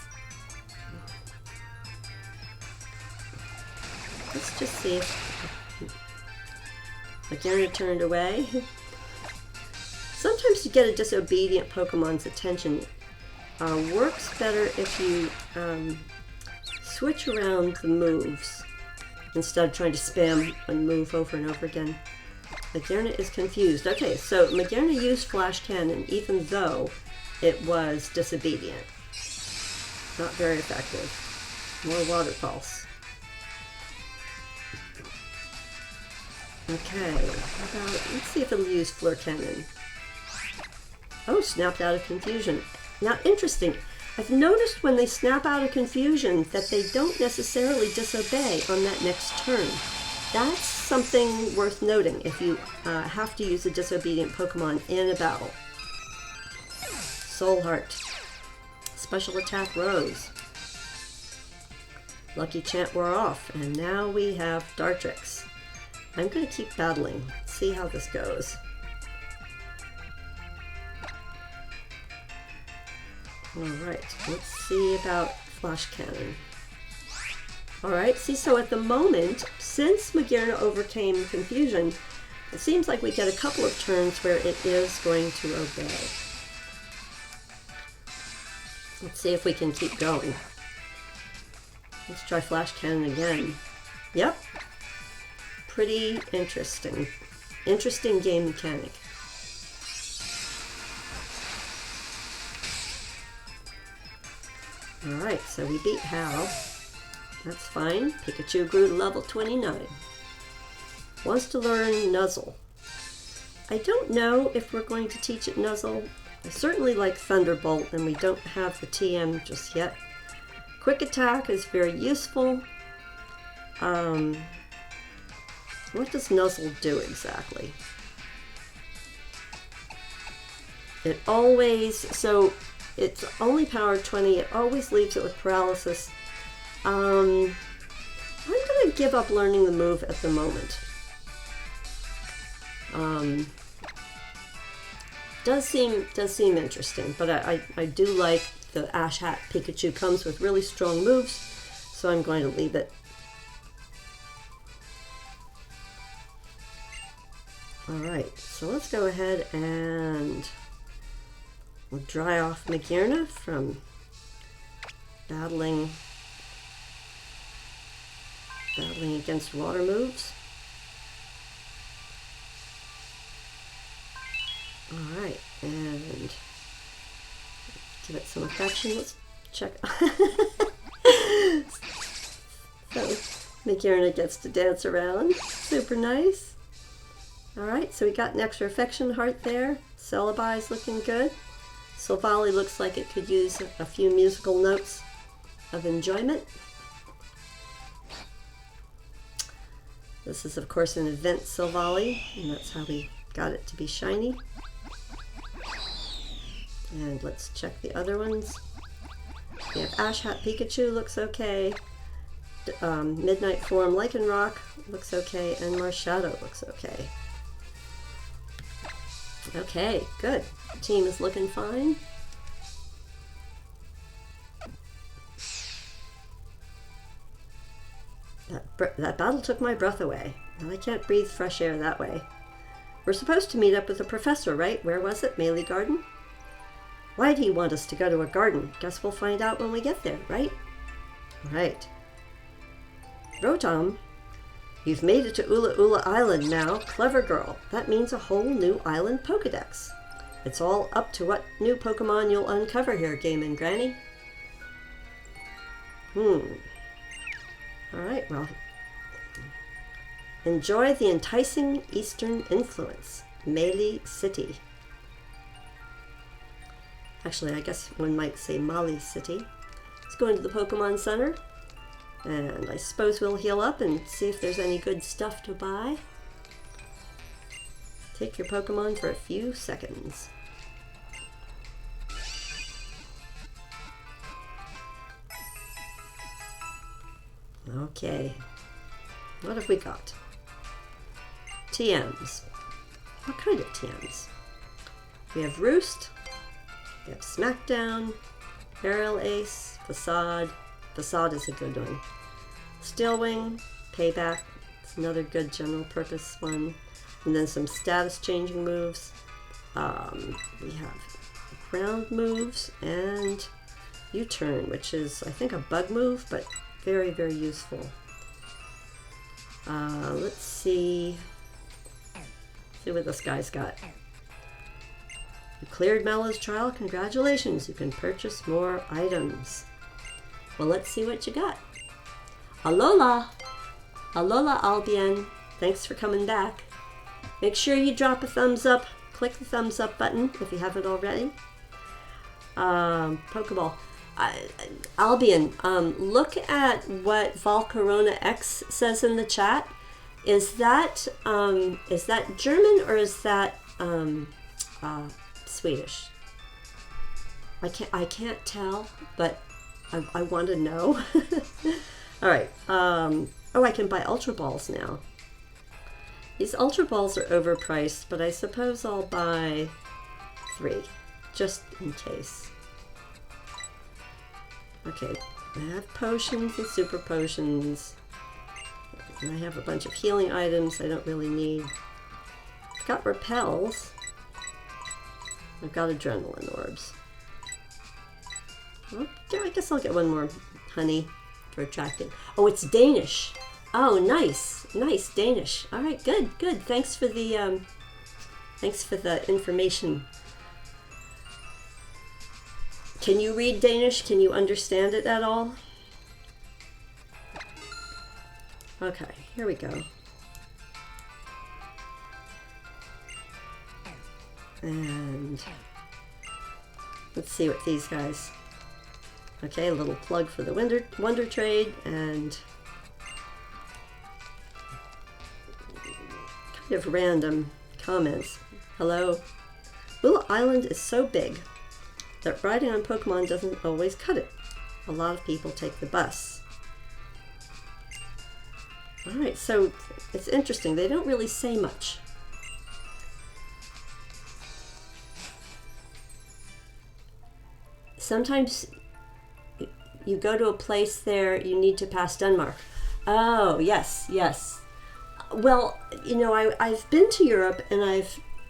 Speaker 1: Let's just see if Magearna turned away. Sometimes to get a disobedient Pokemon's attention works better if you switch around the moves instead of trying to spam one move over and over again. Magearna is confused. Okay, so Magearna used Flash Cannon even though it was disobedient. Not very effective. More Water Pulse. Okay, how about, let's see if it'll use Fleur Cannon. Oh, snapped out of confusion. Now, interesting. I've noticed when they snap out of confusion that they don't necessarily disobey on that next turn. That's something worth noting if you have to use a disobedient Pokemon in a battle. Soul Heart. Special attack Rose. Lucky Chant wore off, and now we have Dartrix. I'm going to keep battling, see how this goes. Alright, let's see about Flash Cannon. Alright, see, so at the moment, since Magearna overcame confusion, it seems like we get a couple of turns where it is going to obey. Let's see if we can keep going. Let's try Flash Cannon again. Yep. Pretty interesting. Interesting game mechanic. Alright, so we beat Hal. That's fine. Pikachu grew to level 29. Wants to learn Nuzzle. I don't know if we're going to teach it Nuzzle. I certainly like Thunderbolt, and we don't have the TM just yet. Quick Attack is very useful. What does Nuzzle do exactly? It always, so it's only powered 20, it always leaves it with paralysis. I'm gonna give up learning the move at the moment. Does seem interesting, but I do like the Ash Hat Pikachu comes with really strong moves, so I'm going to leave it. Alright, so let's go ahead and we'll dry off Magearna from battling against water moves. Alright, and give it some affection. Let's check. So, Magearna gets to dance around. Super nice. Alright, so we got an extra affection heart there. Celebi's looking good. Silvally looks like it could use a few musical notes of enjoyment. This is, of course, an event Silvally, and that's how we got it to be shiny. And let's check the other ones. We have Ash Hat Pikachu, looks okay. Midnight Form Lycanroc looks okay, and Marshadow looks okay. Okay, good. Team is looking fine. That battle took my breath away, and I can't breathe fresh air that way. We're supposed to meet up with the professor, right? Where was it? Melee Garden? Why'd he want us to go to a garden? Guess we'll find out when we get there, right? Right. Rotom, you've made it to Ula Ula Island now. Clever girl. That means a whole new island Pokedex. It's all up to what new Pokemon you'll uncover here, GameNGrannie. Alright, well. Enjoy the enticing eastern influence. Melee City. Actually, I guess one might say Mali City. Let's go into the Pokemon Center. And I suppose we'll heal up and see if there's any good stuff to buy. Take your Pokemon for a few seconds. Okay. What have we got? TMs. What kind of TMs? We have Roost. We have Smackdown. Aerial Ace. Facade. Facade is a good one. Steelwing, Payback, it's another good general purpose one. And then some status changing moves. We have ground moves and U-turn, which is I think a bug move, but very, very useful. Let's see what this guy's got. You cleared Mellow's trial, congratulations, you can purchase more items. Well, let's see what you got. Alola! Alola Albion, thanks for coming back. Make sure you drop a thumbs up. Click the thumbs up button if you haven't already. Pokeball. Albion, look at what Valcorona X says in the chat. Is that German or is that Swedish? I can't tell, but I want to know. All right. Oh, I can buy Ultra Balls now. These Ultra Balls are overpriced, but I suppose I'll buy 3, just in case. Okay, I have potions and super potions. And I have a bunch of healing items I don't really need. I've got repels. I've got adrenaline orbs. Yeah, I guess I'll get one more honey for attracting. Oh, it's Danish. Oh, nice, nice Danish. All right, good, good. Thanks for the information. Can you read Danish? Can you understand it at all? Okay, here we go. And let's see what these guys. Okay, a little plug for the Wonder Trade and kind of random comments. Hello. Willow Island is so big that riding on Pokemon doesn't always cut it. A lot of people take the bus. Alright, so it's interesting. They don't really say much. Sometimes you go to a place there, you need to pass Denmark. Oh, yes, yes. Well, you know, I've been to Europe and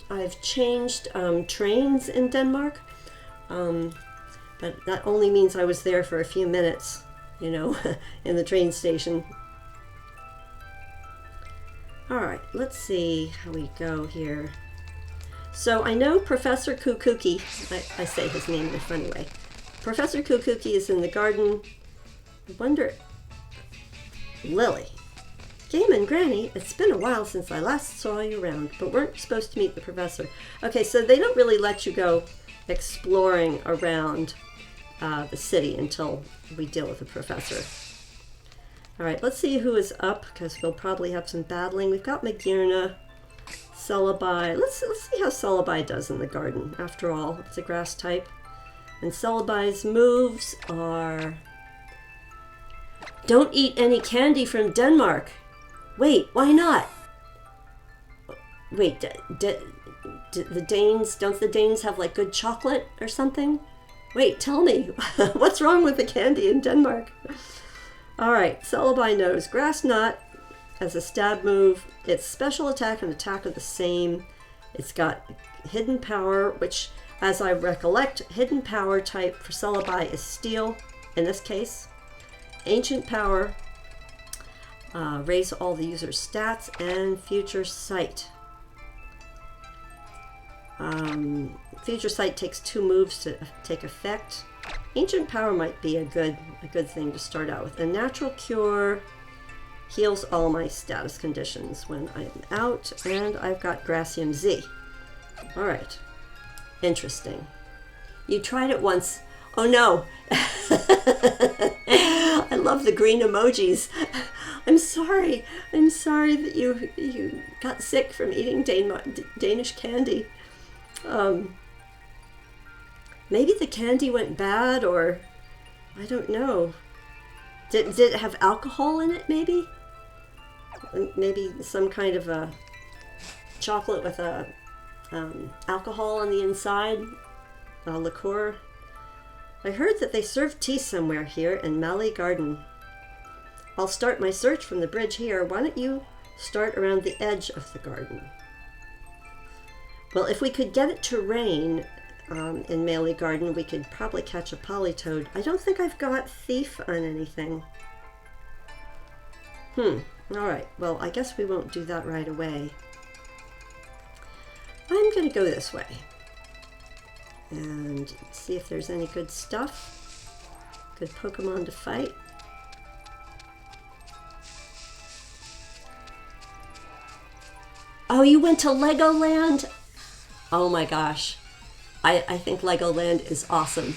Speaker 1: I've changed trains in Denmark, but that only means I was there for a few minutes, you know, in the train station. All right, let's see how we go here. So I know Professor Kukuki, I say his name in a funny way. Professor Kukuki is in the garden. I wonder, Lily. GameNGrannie, it's been a while since I last saw you around, but weren't supposed to meet the professor. Okay, so they don't really let you go exploring around the city until we deal with the professor. All right, let's see who is up, because we'll probably have some battling. We've got Magearna, Celebi. Let's see how Celebi does in the garden. After all, it's a grass type. And Celebi's moves are... Don't eat any candy from Denmark. Wait, why not? Wait, the Danes, don't the Danes have like good chocolate or something? Wait, tell me, what's wrong with the candy in Denmark? All right, Celebi knows Grass Knot as a stab move. Its special attack and attack are the same. It's got hidden power, which, as I recollect, hidden power type for Celebi is Steel, in this case. Ancient Power, raise all the user's stats, and Future Sight. Future Sight takes 2 moves to take effect. Ancient Power might be a good thing to start out with. A Natural Cure heals all my status conditions when I'm out, and I've got Gracium Z. All right. Interesting. You tried it once. Oh no. I love the green emojis. I'm sorry. I'm sorry that you got sick from eating Danish candy. Maybe the candy went bad, or I don't know. Did it have alcohol in it, maybe? Maybe some kind of a chocolate with a alcohol on the inside, a liqueur. I heard that they serve tea somewhere here in Mali Garden. I'll start my search from the bridge here. Why don't you start around the edge of the garden? Well, if we could get it to rain in Mali Garden, we could probably catch a Politoed. I don't think I've got Thief on anything. Alright, well, I guess we won't do that right away. I'm going to go this way and see if there's any good stuff. Good Pokemon to fight. Oh, you went to Legoland? Oh my gosh. I think Legoland is awesome.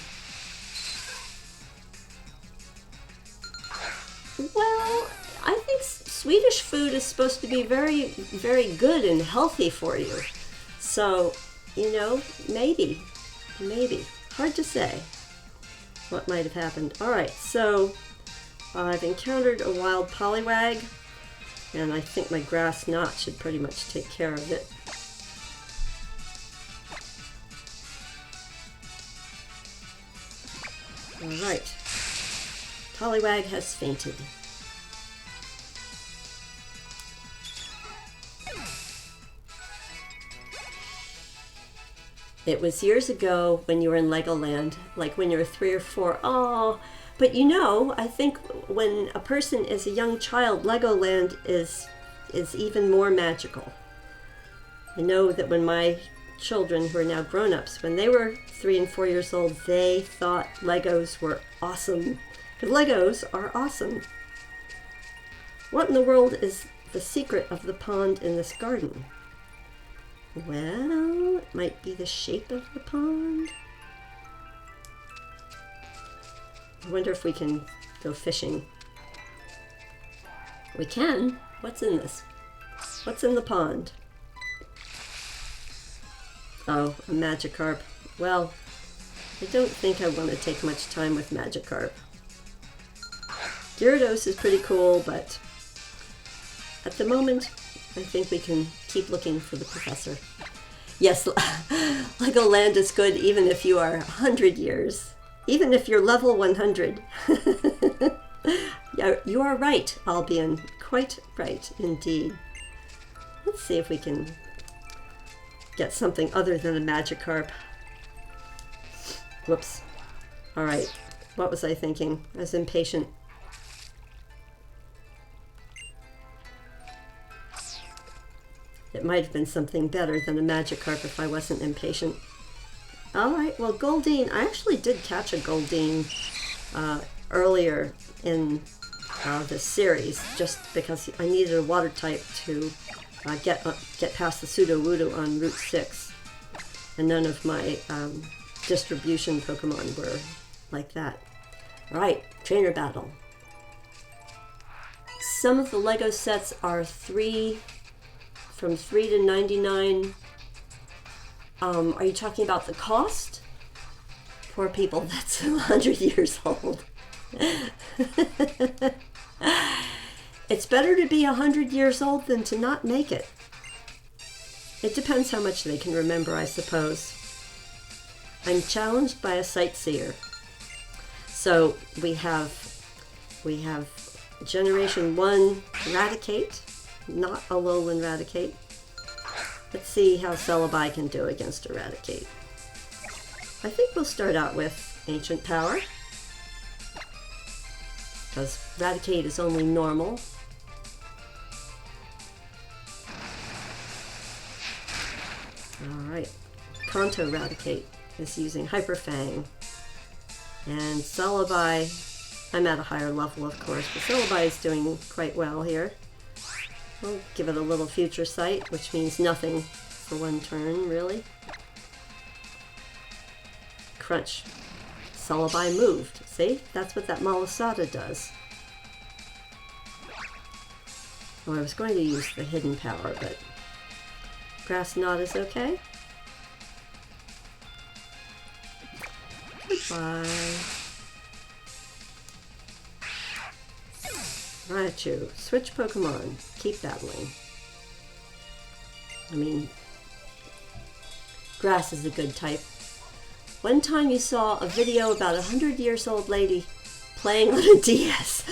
Speaker 1: Well, I think Swedish food is supposed to be very, very good and healthy for you. So, you know, maybe. Hard to say what might have happened. All right, so I've encountered a wild Poliwag, and I think my Grass Knot should pretty much take care of it. All right, Poliwag has fainted. It was years ago when you were in Legoland, like when you were 3 or 4. Oh, but you know, I think when a person is a young child, Legoland is even more magical. I know that when my children, who are now grown-ups, when they were 3 and 4 years old, they thought Legos were awesome. Because Legos are awesome. What in the world is the secret of the pond in this garden? Well, it might be the shape of the pond. I wonder if we can go fishing. We can. What's in this? What's in the pond? Oh, a Magikarp. Well, I don't think I want to take much time with Magikarp. Gyarados is pretty cool, but at the moment, I think we can keep looking for the professor. Yes, Legoland is good even if you are 100 years. Even if you're level 100. Yeah, you are right, Albion. Quite right, indeed. Let's see if we can get something other than a Magikarp. Whoops. All right. What was I thinking? I was impatient. It might have been something better than a Magikarp if I wasn't impatient. All right. Well, Goldeen. I actually did catch a Goldeen earlier in this series, just because I needed a water type to get past the Sudowoodo on Route 6, and none of my distribution Pokemon were like that. All right, trainer battle. Some of the Lego sets are from 3 to 99. Are you talking about the cost? Poor people, that's 100 years old. It's better to be 100 years old than to not make it. It depends how much they can remember, I suppose. I'm challenged by a sightseer. So we have Generation 1 Raticate, not a Alolan Raticate. Let's see how Celebi can do against Eradicate. I think we'll start out with Ancient Power, because Raticate is only normal. Alright, Kanto Raticate is using Hyper Fang. And Celebi, I'm at a higher level of course, but Celebi is doing quite well here. We'll give it a little Future Sight, which means nothing for one turn, really. Crunch. Celebi moved. See? That's what that Malasada does. Well, I was going to use the Hidden Power, but Grass Knot is okay. Goodbye. Raichu. Switch Pokemon. Keep battling. I mean, Grass is a good type. One time you saw a video about a 100-year-old lady playing on a DS.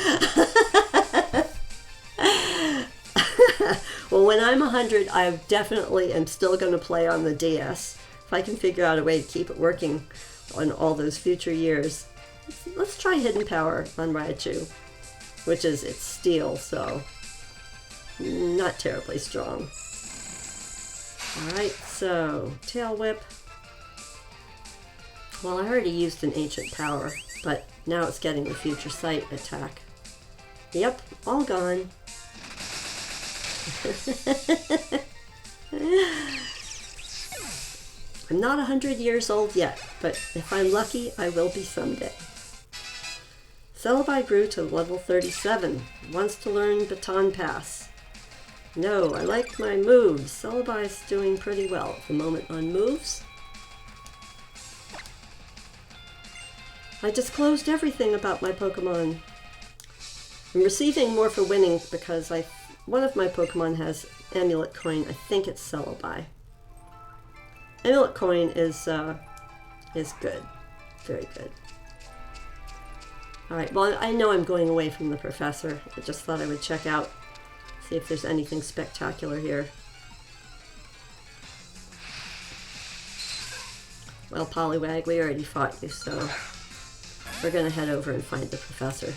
Speaker 1: Well, when I'm 100, I definitely am still going to play on the DS. If I can figure out a way to keep it working on all those future years. Let's try Hidden Power on Raichu, which is its Steel, so not terribly strong. Alright, so Tail Whip. Well, I already used an Ancient Power, but now it's getting the Future Sight attack. Yep, all gone. I'm not 100 years old yet, but if I'm lucky, I will be someday. Celebi grew to level 37, wants to learn Baton Pass. No, I like my moves. Celebi's doing pretty well at the moment on moves. I disclosed everything about my Pokemon. I'm receiving more for winning because one of my Pokemon has Amulet Coin. I think it's Celebi. Amulet Coin is good. Very good. Alright, well, I know I'm going away from the professor. I just thought I would check out, see if there's anything spectacular here. Well, Poliwag, we already fought you, so we're gonna head over and find the professor.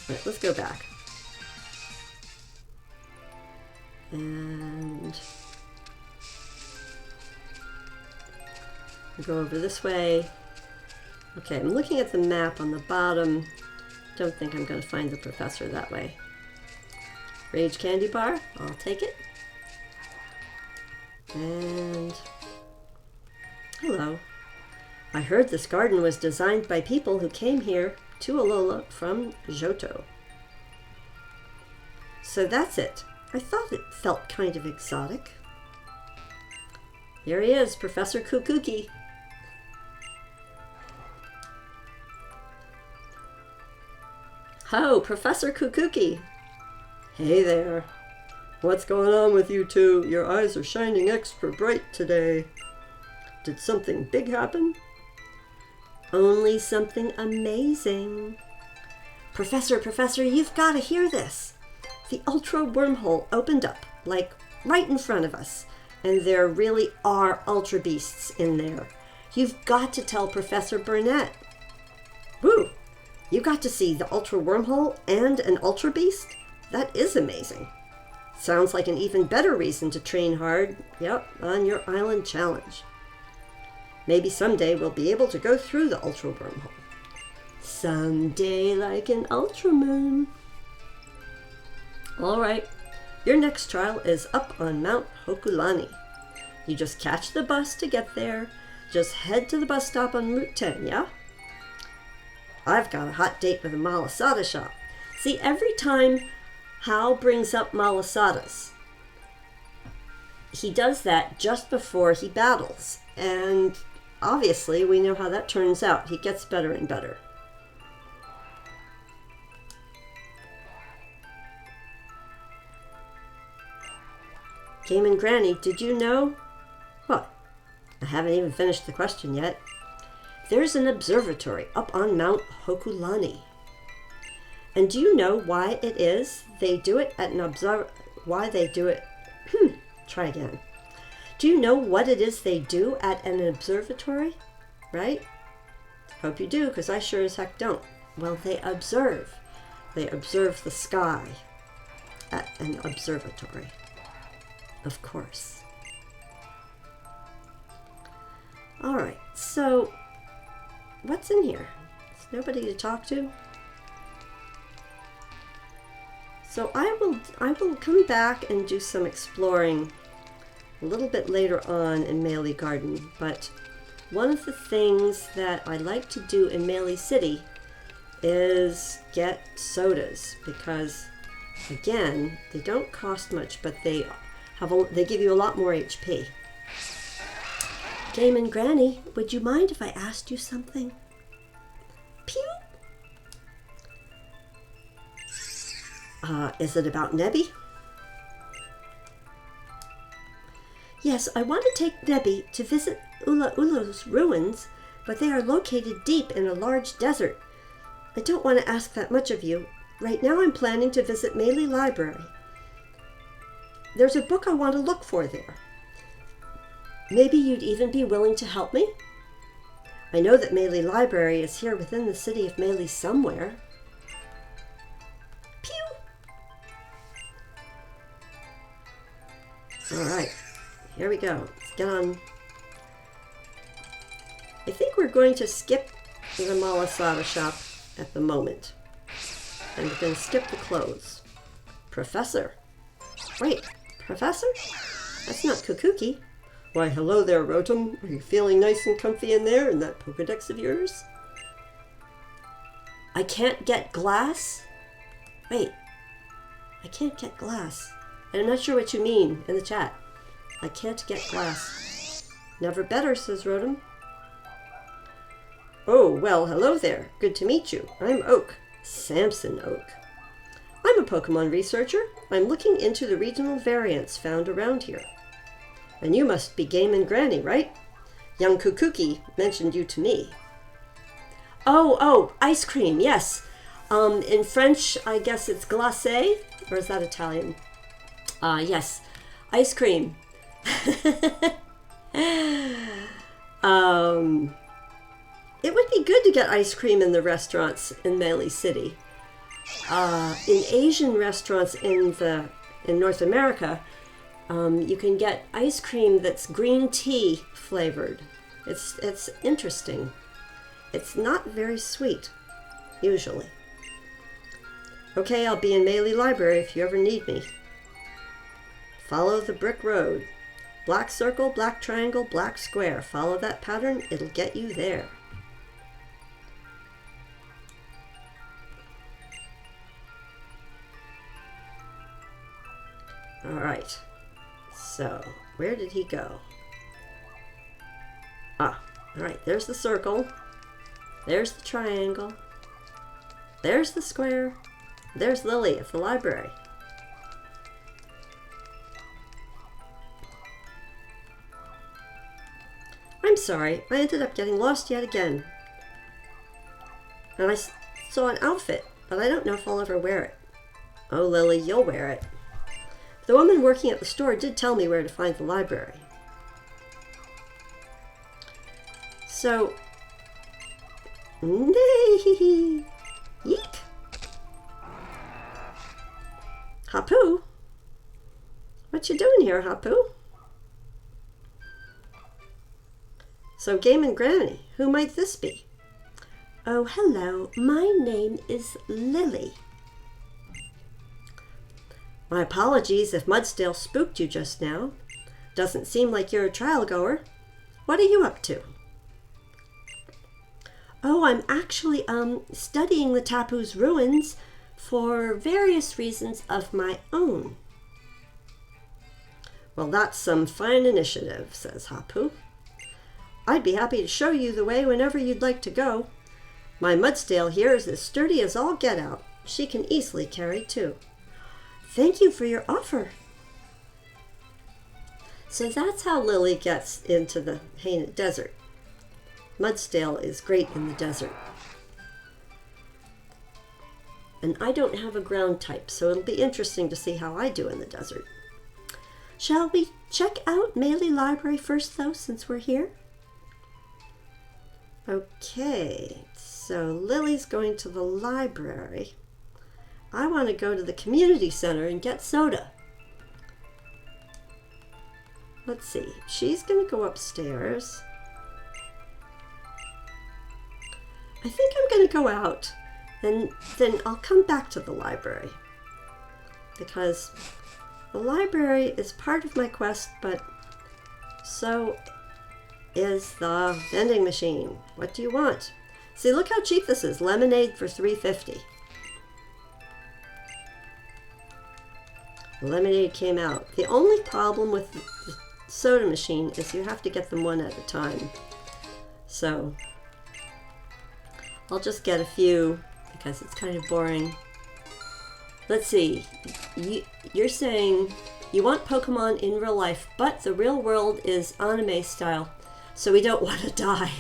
Speaker 1: Right, let's go back. And go over this way. Okay, I'm looking at the map on the bottom. Don't think I'm going to find the professor that way. Rage candy bar, I'll take it. And hello. I heard this garden was designed by people who came here to Alola from Johto. So that's it. I thought it felt kind of exotic. Here he is, Professor Kukuki. Ho, Professor Kukuki. Hey there. What's going on with you two? Your eyes are shining extra bright today. Did something big happen? Only something amazing. Professor, you've got to hear this. The Ultra Wormhole opened up, like right in front of us, and there really are Ultra Beasts in there. You've got to tell Professor Burnett. Woo! You got to see the Ultra Wormhole and an Ultra Beast? That is amazing. Sounds like an even better reason to train hard, on your island challenge. Maybe someday we'll be able to go through the Ultra Wormhole. Someday like an Ultra Moon. Alright, your next trial is up on Mount Hokulani. You just catch the bus to get there. Just head to the bus stop on Route 10, yeah? I've got a hot date with a malasada shop. See, every time Hal brings up malasadas, he does that just before he battles. And obviously, we know how that turns out. He gets better and better. GameNGrannie, did you know? What? I haven't even finished the question yet. There's an observatory up on Mount Hokulani. And do you know why it is they do it at an why they do it? Try again. Do you know what it is they do at an observatory? Right? Hope you do, because I sure as heck don't. Well, they observe. They observe the sky at an observatory. Of course. Alright, so what's in here? There's nobody to talk to? So I will come back and do some exploring a little bit later on in Melee Garden, but one of the things that I like to do in Melee City is get sodas, because again, they don't cost much, but they give you a lot more HP. GameNGrannie, would you mind if I asked you something? Pew! Is it about Nebby? Yes, I want to take Nebby to visit Ula Ula's ruins, but they are located deep in a large desert. I don't want to ask that much of you. Right now I'm planning to visit Melee Library. There's a book I want to look for there. Maybe you'd even be willing to help me? I know that Melee Library is here within the city of Melee somewhere. Pew! Alright, here we go. Let's get on. I think we're going to skip the Malasada shop at the moment. And we're going to skip the clothes. Professor. Wait, Professor? That's not Kukuki. Why, hello there, Rotom. Are you feeling nice and comfy in there in that Pokedex of yours? I can't get glass? Wait, I can't get glass. I'm not sure what you mean in the chat. I can't get glass. Never better, says Rotom. Oh, well, hello there. Good to meet you. I'm Oak. Samson Oak. I'm a Pokemon researcher. I'm looking into the regional variants found around here. And you must be GameNGrannie, right? Young Kukuki mentioned you to me. Oh, ice cream, yes. In French, I guess it's glacé, or is that Italian? Yes. Ice cream. It would be good to get ice cream in the restaurants in Melee City. In Asian restaurants in North America, you can get ice cream that's green tea flavored. It's interesting. It's not very sweet, usually. Okay, I'll be in Melee Library if you ever need me. Follow the brick road. Black circle, black triangle, black square. Follow that pattern, it'll get you there. All right, so where did he go? Ah, all right, there's the circle. There's the triangle. There's the square. There's Lily at the library. I'm sorry, I ended up getting lost yet again. And I saw an outfit, but I don't know if I'll ever wear it. Oh, Lily, you'll wear it. The woman working at the store did tell me where to find the library. So, nay, yeet. Hapu? What you doing here, Hapu? So, DheGameNGrannie, who might this be? Oh, hello. My name is Lily. My apologies if Mudsdale spooked you just now. Doesn't seem like you're a trial goer. What are you up to? Oh, I'm actually studying the Tapu's ruins for various reasons of my own. Well, that's some fine initiative, says Hapu. I'd be happy to show you the way whenever you'd like to go. My Mudsdale here is as sturdy as all get out. She can easily carry two. Thank you for your offer. So that's how Lily gets into the Hainted Desert. Mudsdale is great in the desert. And I don't have a ground type, so it'll be interesting to see how I do in the desert. Shall we check out Melee Library first, though, since we're here? Okay, so Lily's going to the library. I want to go to the community center and get soda. Let's see, she's going to go upstairs. I think I'm going to go out and then I'll come back to the library because the library is part of my quest, but so is the vending machine. What do you want? See, look how cheap this is. Lemonade for $3.50. Lemonade came out. The only problem with the soda machine is you have to get them one at a time. So I'll just get a few because it's kind of boring. Let's see. You're saying you want Pokemon in real life, but the real world is anime style, so we don't want to die.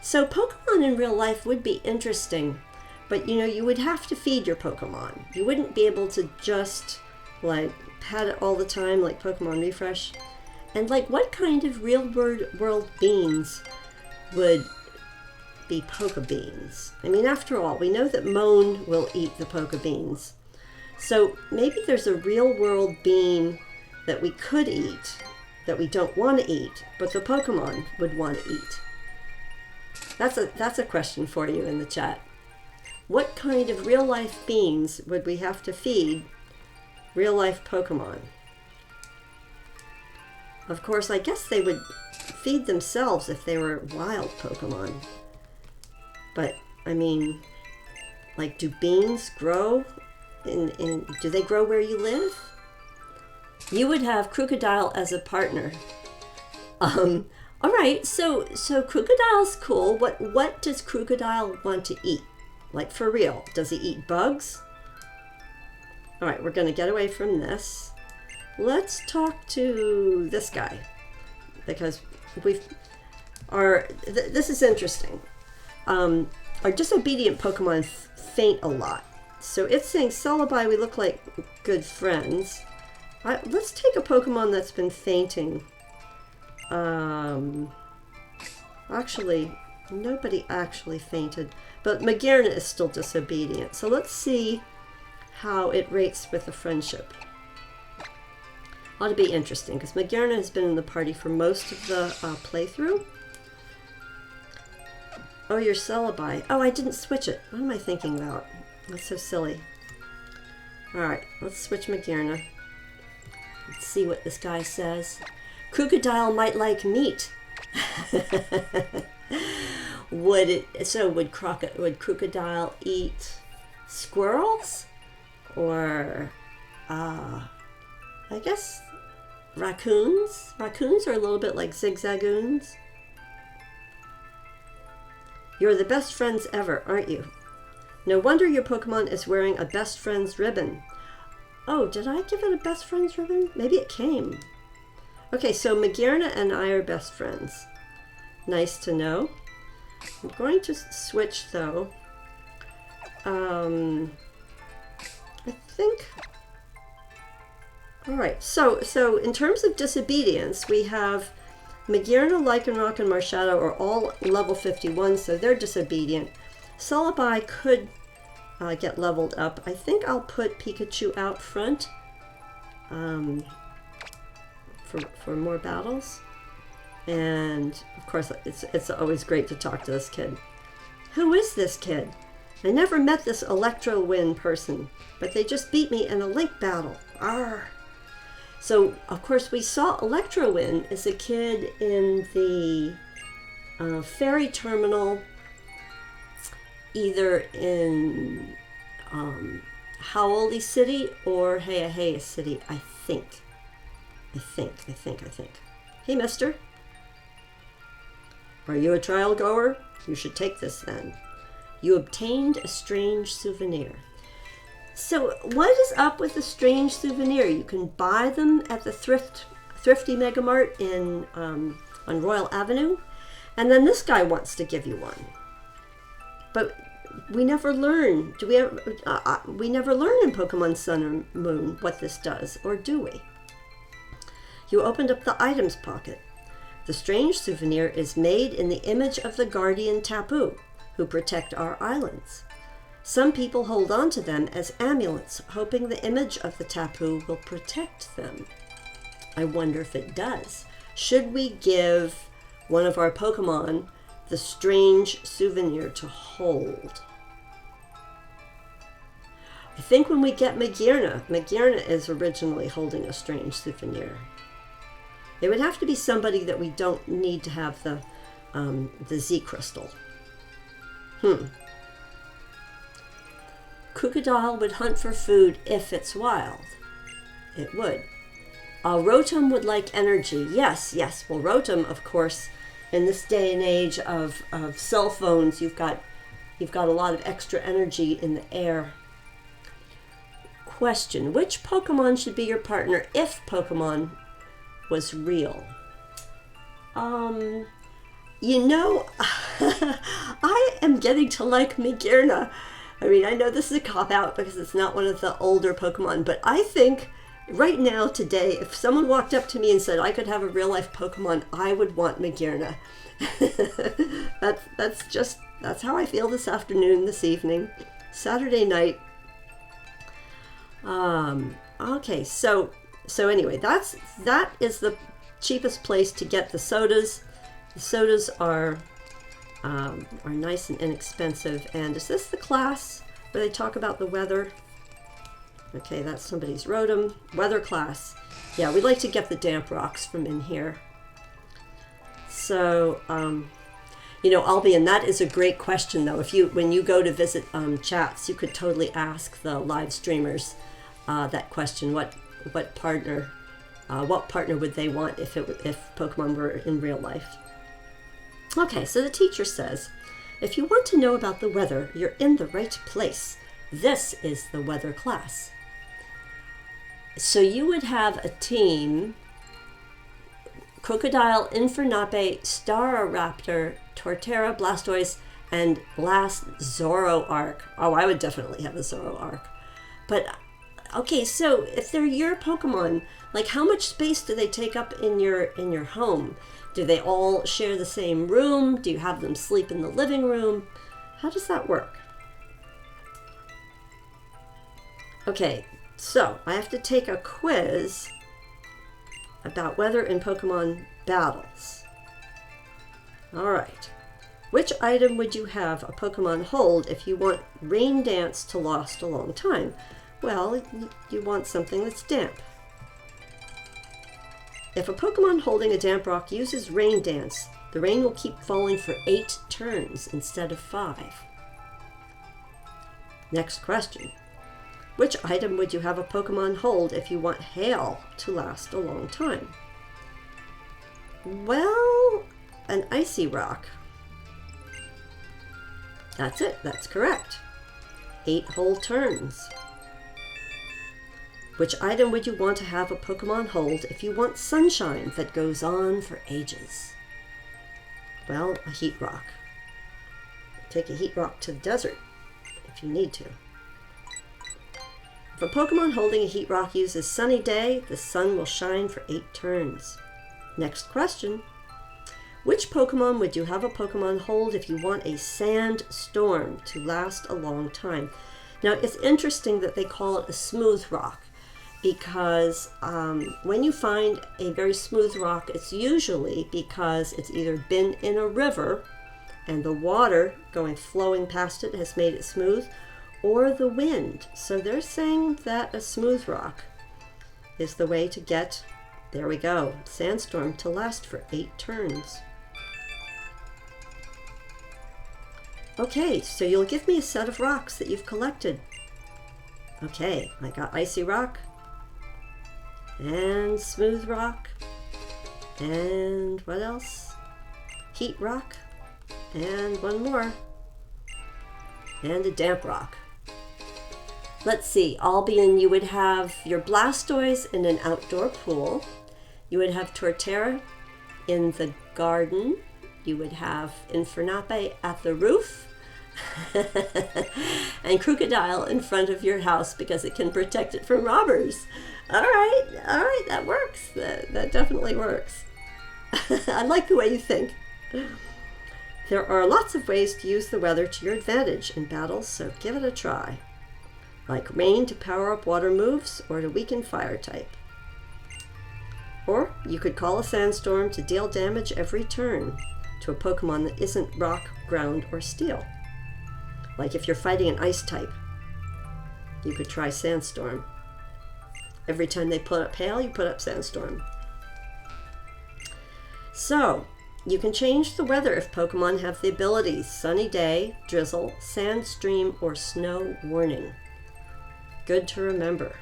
Speaker 1: So Pokemon in real life would be interesting. But, you know, you would have to feed your Pokemon. You wouldn't be able to just, like, pat it all the time like Pokemon Refresh. And, like, what kind of real-world beans would be Poke Beans? I mean, after all, we know that Moan will eat the Poke Beans. So maybe there's a real-world bean that we could eat, that we don't want to eat, but the Pokemon would want to eat. That's a question for you in the chat. What kind of real-life beings would we have to feed real-life Pokemon? Of course, I guess they would feed themselves if they were wild Pokemon. But, I mean, like, do beans grow? Do they grow where you live? You would have Crocodile as a partner. All right, so Crocodile's cool. What does Crocodile want to eat? Like, for real, does he eat bugs? All right, we're going to get away from this. Let's talk to this guy because this is interesting. Our disobedient Pokemon faint a lot. So it's saying, Celebi, we look like good friends. Let's take a Pokemon that's been fainting. Actually, nobody actually fainted. But Magearna is still disobedient. So let's see how it rates with the friendship. Ought to be interesting, because Magearna has been in the party for most of the playthrough. Oh, you're Celebi. Oh, I didn't switch it. What am I thinking about? That's so silly. Alright, let's switch Magearna. Let's see what this guy says. Crocodile might like meat. would Crocodile eat squirrels? Or, I guess raccoons? Raccoons are a little bit like zigzagoons. You're the best friends ever, aren't you? No wonder your Pokemon is wearing a best friends ribbon. Oh, did I give it a best friends ribbon? Maybe it came. Okay, so Magearna and I are best friends. Nice to know. I'm going to switch though. I think. Alright, so in terms of disobedience, we have Magearna, Lycanroc, and Marshadow are all level 51, so they're disobedient. Celebi could get leveled up. I think I'll put Pikachu out front for more battles. And of course, it's always great to talk to this kid. Who is this kid? I never met this Electro-Wind person, but they just beat me in a link battle. Arr! So, of course, we saw Electro-Wind as a kid in the ferry terminal, either in Howley City or Heya City, I think. I think. Hey, mister. Are you a trial goer? You should take this then. You obtained a strange souvenir. So what is up with the strange souvenir? You can buy them at the Thrifty Mega Mart in on Royal Avenue, and then this guy wants to give you one. But we never learn. Do we ever? We never learn in Pokemon Sun and Moon what this does, or do we? You opened up the items pocket. The strange souvenir is made in the image of the guardian Tapu, who protect our islands. Some people hold on to them as amulets, hoping the image of the Tapu will protect them. I wonder if it does. Should we give one of our Pokemon the strange souvenir to hold? I think when we get Magearna is originally holding a strange souvenir. It would have to be somebody that we don't need to have the Z crystal. Crocodile would hunt for food if it's wild. It would. Rotom would like energy. Yes. Well, Rotom, of course, in this day and age of cell phones, you've got a lot of extra energy in the air. Question: which Pokemon should be your partner if Pokemon was real? You know, I am getting to like Magearna. I mean, I know this is a cop-out because it's not one of the older Pokemon, but I think right now, today, if someone walked up to me and said I could have a real-life Pokemon, I would want Magearna. That's how I feel this afternoon, this evening, Saturday night. Okay, so anyway, that is the cheapest place to get the sodas. The sodas are nice and inexpensive. And is this the class where they talk about the weather? Okay, that's somebody's Rotom. Weather class. Yeah, we like to get the damp rocks from in here. So, you know, Albion, that is a great question, though. When you go to visit chats, you could totally ask the live streamers that question. What partner would they want if Pokemon were in real life? Okay, so the teacher says, if you want to know about the weather, you're in the right place. This is the weather class. So you would have a team: Crocodile, Infernape, Staraptor, Torterra, Blastoise, And last, Zoroark. Oh, I would definitely have a Zoroark. But, okay, so if they're your Pokemon, like how much space do they take up in your home? Do they all share the same room? Do you have them sleep in the living room? How does that work? Okay, so I have to take a quiz about weather in Pokemon battles. All right. Which item would you have a Pokemon hold if you want Rain Dance to last a long time? Well, you want something that's damp. If a Pokemon holding a damp rock uses Rain Dance, the rain will keep falling for 8 turns instead of 5. Next question. Which item would you have a Pokemon hold if you want Hail to last a long time? Well, an Icy Rock. That's it, that's correct. 8 whole turns. Which item would you want to have a Pokemon hold if you want Sunshine that goes on for ages? Well, a Heat Rock. Take a Heat Rock to the desert if you need to. If a Pokemon holding a Heat Rock uses Sunny Day, the sun will shine for 8 turns. Next question. Which Pokemon would you have a Pokemon hold if you want a Sandstorm to last a long time? Now, it's interesting that they call it a smooth rock because when you find a very smooth rock, it's usually because it's either been in a river and the water flowing past it has made it smooth, or the wind. So they're saying that a smooth rock is the way to get, there we go, Sandstorm to last for 8 turns. Okay, so you'll give me a set of rocks that you've collected. Okay, I got Icy Rock, and Smooth Rock, and what else? Heat Rock, and one more, and a Damp Rock. Let's see, Albion, you would have your Blastoise in an outdoor pool. You would have Torterra in the garden. You would have Infernape at the roof. And Crocodile in front of your house because it can protect it from robbers. All right, that works. That definitely works. I like the way you think. There are lots of ways to use the weather to your advantage in battles, so give it a try. Like rain to power up water moves or to weaken fire type. Or you could call a sandstorm to deal damage every turn to a Pokemon that isn't rock, ground, or steel. Like if you're fighting an ice type, you could try Sandstorm. Every time they put up Hail, you put up Sandstorm. So, you can change the weather if Pokemon have the abilities Sunny Day, Drizzle, Sandstream, or Snow Warning. Good to remember.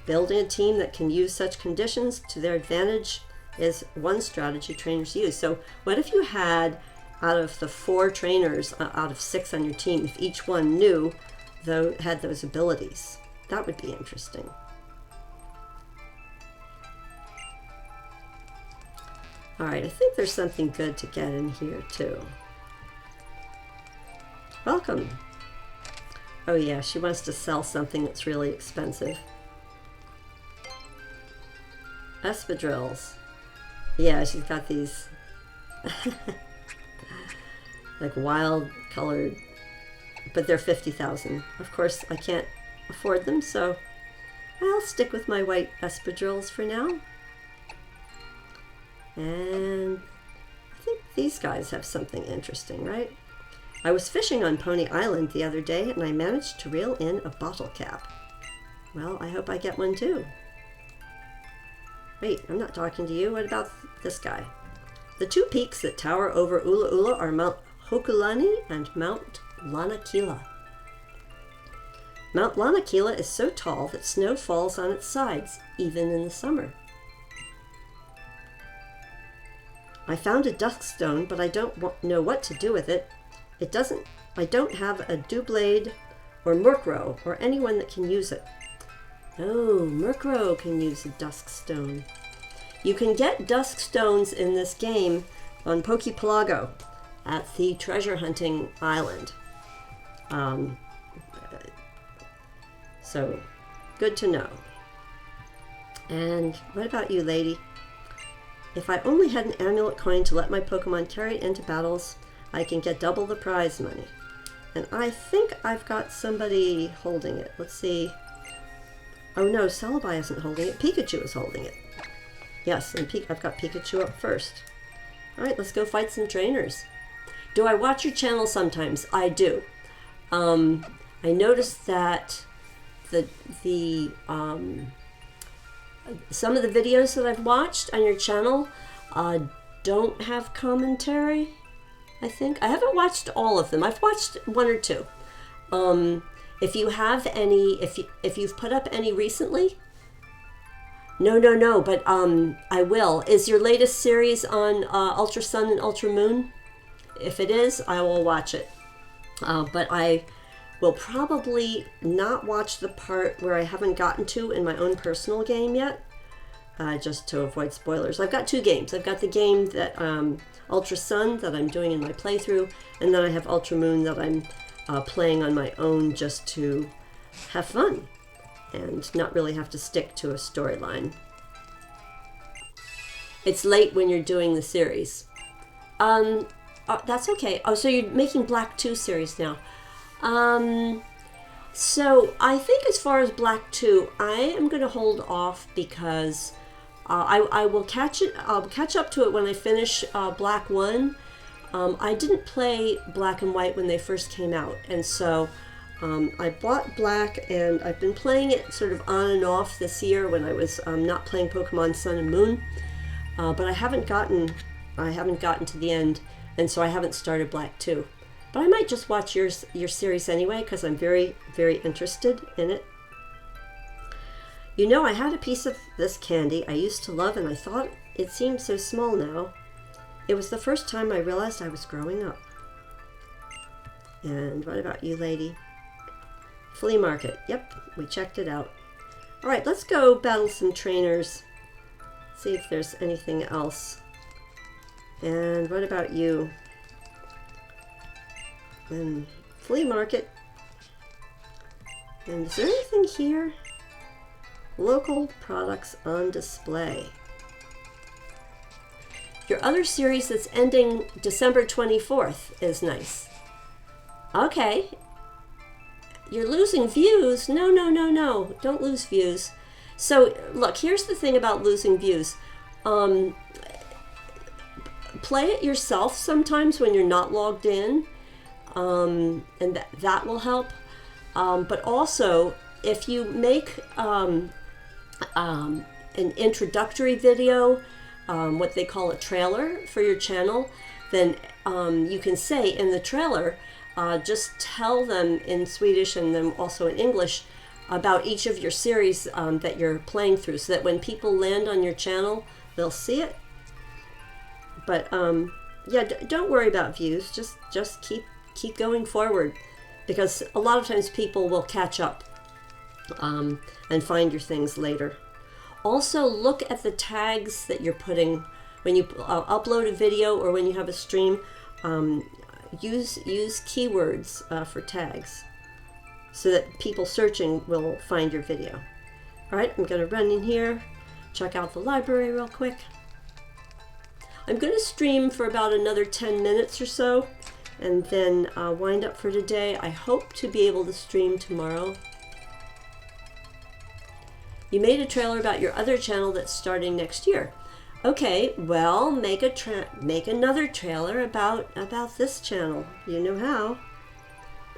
Speaker 1: Building a team that can use such conditions to their advantage is one strategy trainers use. So what if you had, out of the 4 trainers out of 6 on your team, if each one knew, though, had those abilities? That would be interesting. All right, I think there's something good to get in here too. Welcome. Oh yeah, she wants to sell something that's really expensive. Espadrilles. Yeah, she's got these like wild colored, but they're 50,000. Of course, I can't afford them, so I'll stick with my white Espadrilles for now. And I think these guys have something interesting, right? I was fishing on Pony Island the other day and I managed to reel in a bottle cap. Well, I hope I get one too. Wait, I'm not talking to you. What about this guy? The 2 peaks that tower over Ula Ula are Mount Hokulani and Mount Lanakila. Mount Lanakila is so tall that snow falls on its sides, even in the summer. I found a duskstone, but I don't know what to do with it. I don't have a Doublade or Murkrow or anyone that can use it. Oh, Murkrow can use a Duskstone. You can get Duskstones in this game on Poke Pelago. at the treasure hunting island. So good to know. And what about you, lady? If I only had an amulet coin to let my Pokemon carry it into battles, I can get double the prize money. And I think I've got somebody holding it. Let's see. Oh no, Celebi isn't holding it. Pikachu is holding it. Yes, and I've got Pikachu up first. Alright, let's go fight some trainers. Do I watch your channel sometimes? I do. I noticed that some of the videos that I've watched on your channel don't have commentary, I think. I haven't watched all of them. I've watched one or two. If you have any, if you've put up any recently, no, but I will. Is your latest series on Ultra Sun and Ultra Moon? If it is, I will watch it. But I will probably not watch the part where I haven't gotten to in my own personal game yet, just to avoid spoilers. I've got two games. I've got the game that Ultra Sun that I'm doing in my playthrough, and then I have Ultra Moon that I'm playing on my own just to have fun and not really have to stick to a storyline. It's late when you're doing the series. That's okay. Oh, so you're making Black 2 series now. So I think as far as Black 2, I am going to hold off because I will I'll catch up to it when I finish Black 1. I didn't play Black and White when they first came out, and so I bought Black, and I've been playing it sort of on and off this year when I was not playing Pokemon Sun and Moon, but I haven't gotten to the end, and so I haven't started Black 2. But I might just watch your series anyway, because I'm very, very interested in it. You know, I had a piece of this candy I used to love, and I thought it seemed so small now. It was the first time I realized I was growing up. And what about you, lady? Flea market. Yep, we checked it out. All right, let's go battle some trainers. See if there's anything else. And what about you? And flea market. And is there anything here? Local products on display. Your other series that's ending December 24th is nice. Okay. You're losing views. No. Don't lose views. So, look, here's the thing about losing views. Play it yourself sometimes when you're not logged in. And that will help. But also, if you make an introductory video, what they call a trailer for your channel, then you can say in the trailer, just tell them in Swedish and then also in English about each of your series that you're playing through, so that when people land on your channel, they'll see it. But yeah, don't worry about views. Just keep going forward, because a lot of times people will catch up and find your things later. Also, look at the tags that you're putting when you upload a video or when you have a stream. Use keywords for tags so that people searching will find your video. All right, I'm going to run in here, check out the library real quick. I'm going to stream for about another 10 minutes or so, and then wind up for today. I hope to be able to stream tomorrow. You made a trailer about your other channel that's starting next year. Okay, well, make another trailer about this channel. You know how.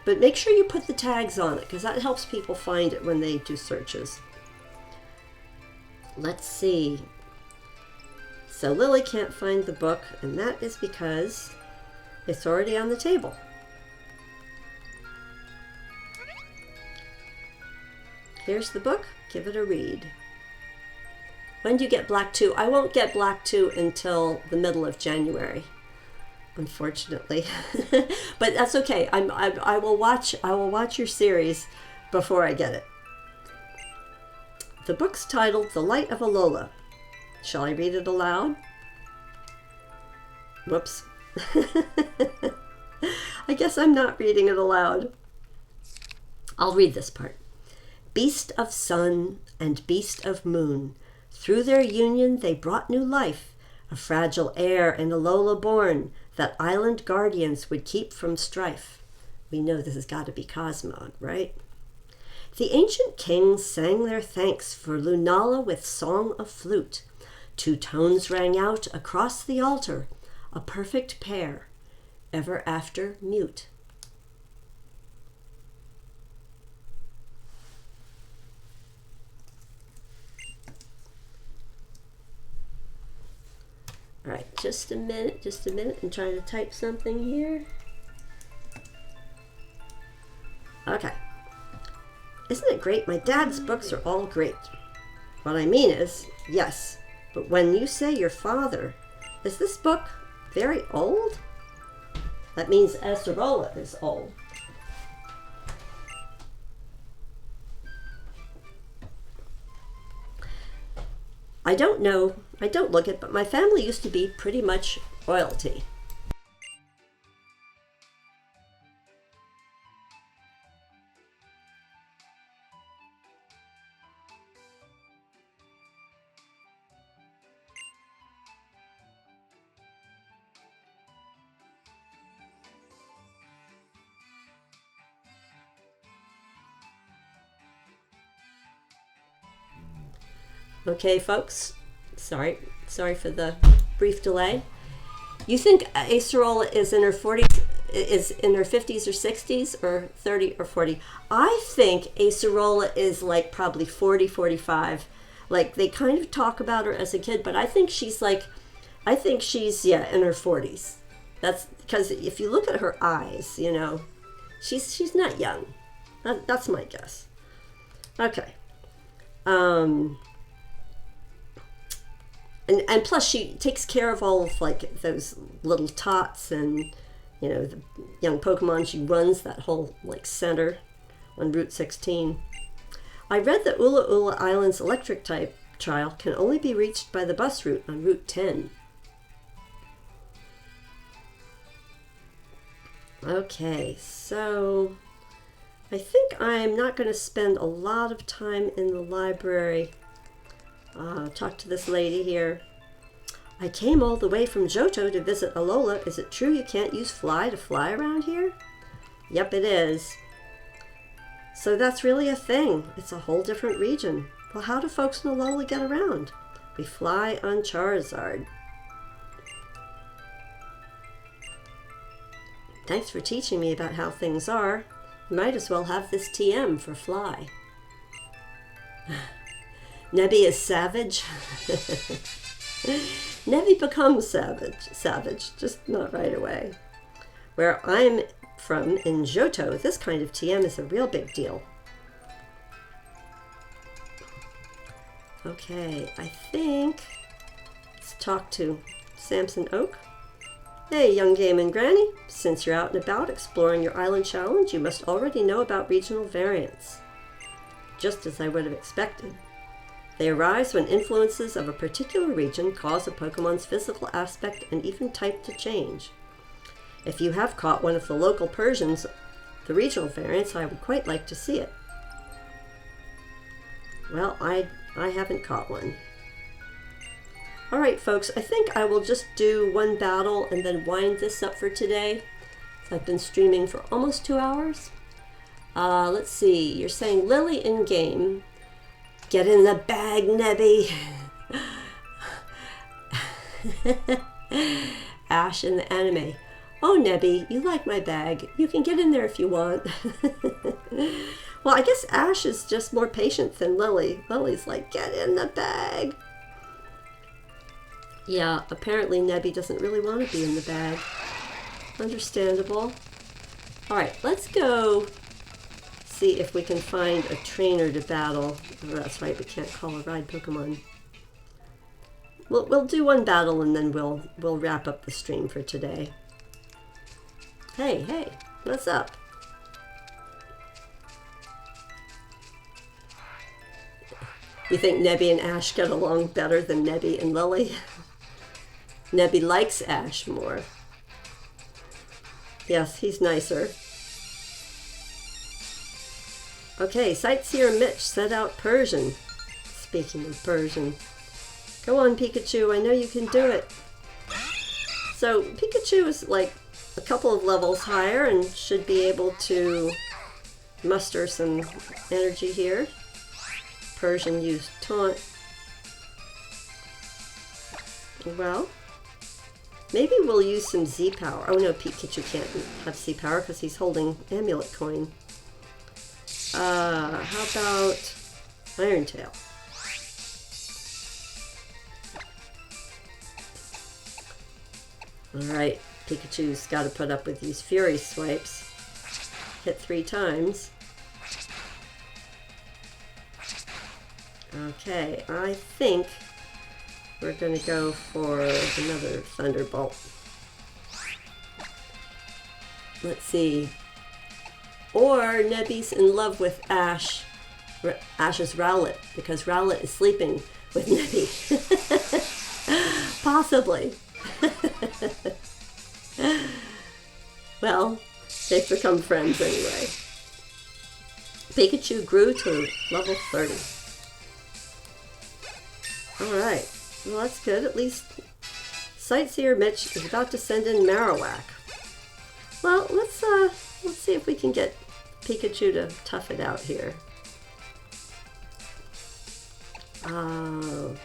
Speaker 1: But make sure you put the tags on it, because that helps people find it when they do searches. Let's see. So Lily can't find the book, and that is because it's already on the table. Here's the book. Give it a read. When do you get Black 2? I won't get Black 2 until the middle of January, unfortunately. But that's okay. I will watch your series before I get it. The book's titled The Light of Alola. Shall I read it aloud? Whoops. guess I'm not reading it aloud. I'll read this part. Beast of sun and beast of moon, through their union they brought new life, a fragile heir and Alola born, that island guardians would keep from strife. We know this has got to be Cosmo, right? The ancient kings sang their thanks for Lunala with song of flute. 2 tones rang out across the altar, a perfect pair, ever after mute. All right, just a minute. I'm trying to type something here. Okay. Isn't it great? My dad's books are all great. What I mean is, yes, but when you say your father, is this book very old? That means Acerola is old. I don't know, I don't look it, but my family used to be pretty much royalty. Okay, folks, sorry for the brief delay. You think Acerola is in her 40s, is in her 50s or 60s, or 30 or 40? I think Acerola is like probably 40, 45. Like, they kind of talk about her as a kid, but I think she's in her 40s. That's because if you look at her eyes, you know, she's not young. That's my guess. Okay. And plus she takes care of all of like those little tots and, you know, the young Pokemon. She runs that whole like center on Route 16. I read that Ula Ula Island's electric type trial can only be reached by the bus route on Route 10. Okay, so I think I'm not going to spend a lot of time in the library. Talk to this lady here. I came all the way from Johto to visit Alola. Is it true you can't use Fly to fly around here? Yep, it is. So that's really a thing. It's a whole different region. Well, how do folks in Alola get around? We fly on Charizard. Thanks for teaching me about how things are. You might as well have this TM for Fly. Nebby is savage. Nebby becomes savage, just not right away. Where I'm from, in Johto, this kind of TM is a real big deal. Okay, I think, let's talk to Samson Oak. Hey, young GameNGrannie, since you're out and about exploring your island challenge, you must already know about regional variants. Just as I would have expected. They arise when influences of a particular region cause a Pokemon's physical aspect and even type to change. If you have caught one of the local Persians, the regional variants, I would quite like to see it. Well, I haven't caught one. Alright folks, I think I will just do one battle and then wind this up for today. I've been streaming for almost 2 hours. Let's see, you're saying Lily in game. Get in the bag, Nebby. Ash in the anime. Oh, Nebby, you like my bag. You can get in there if you want. Well, I guess Ash is just more patient than Lily. Lily's like, get in the bag. Yeah, apparently Nebby doesn't really want to be in the bag. Understandable. All right, let's go see if we can find a trainer to battle. Oh, that's right, we can't call a ride Pokemon. We'll do one battle and then we'll wrap up the stream for today. Hey, what's up? You think Nebby and Ash get along better than Nebby and Lily? Nebby likes Ash more. Yes, he's nicer. Okay, Sightseer Mitch set out Persian. Speaking of Persian. Go on, Pikachu, I know you can do it. So, Pikachu is like a couple of levels higher and should be able to muster some energy here. Persian used Taunt. Well, maybe we'll use some Z-Power. Oh no, Pikachu can't have Z-Power because he's holding Amulet Coin. How about Iron Tail? Alright, Pikachu's got to put up with these Fury Swipes. Hit 3 times. Okay, I think we're going to go for another Thunderbolt. Let's see. Or Nebby's in love with Ash's Rowlet, because Rowlet is sleeping with Nebby. Possibly. Well, they've become friends anyway. Pikachu grew to level 30. Alright, well that's good. At least Sightseer Mitch is about to send in Marowak. Well, let's see if we can get Pikachu to tough it out here. I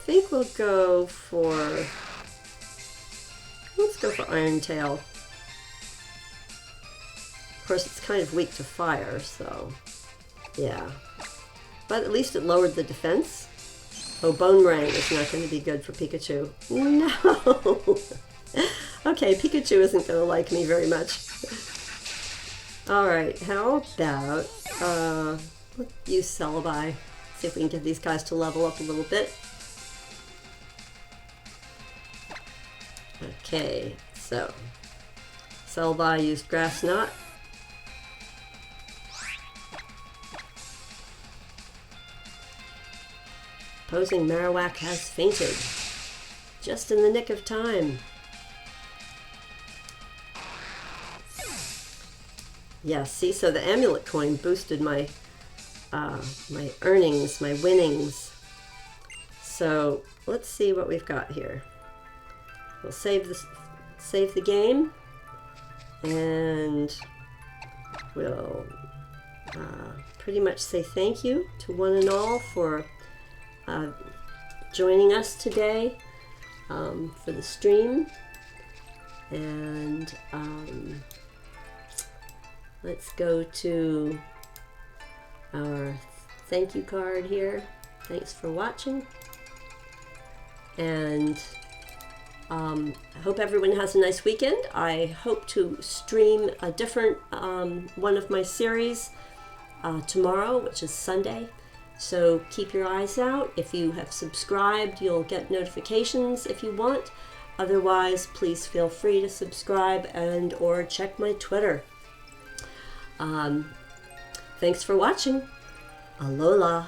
Speaker 1: think we'll go for... Let's go for Iron Tail. Of course, it's kind of weak to fire, so... Yeah. But at least it lowered the defense. Oh, Boomerang is not going to be good for Pikachu. No! Okay, Pikachu isn't going to like me very much. Alright, how about... let's use Celebi. See if we can get these guys to level up a little bit. Okay, so... Celebi used Grass Knot. Opposing Marowak has fainted. Just in the nick of time. Yeah, see, so the Amulet Coin boosted my my earnings, my winnings. So let's see what we've got here. We'll save the game, and we'll pretty much say thank you to one and all for joining us today for the stream. And let's go to our thank you card here. Thanks for watching. And I hope everyone has a nice weekend. I hope to stream a different one of my series tomorrow, which is Sunday. So keep your eyes out. If you have subscribed, you'll get notifications if you want. Otherwise, please feel free to subscribe and or check my Twitter. Thanks for watching. Alola.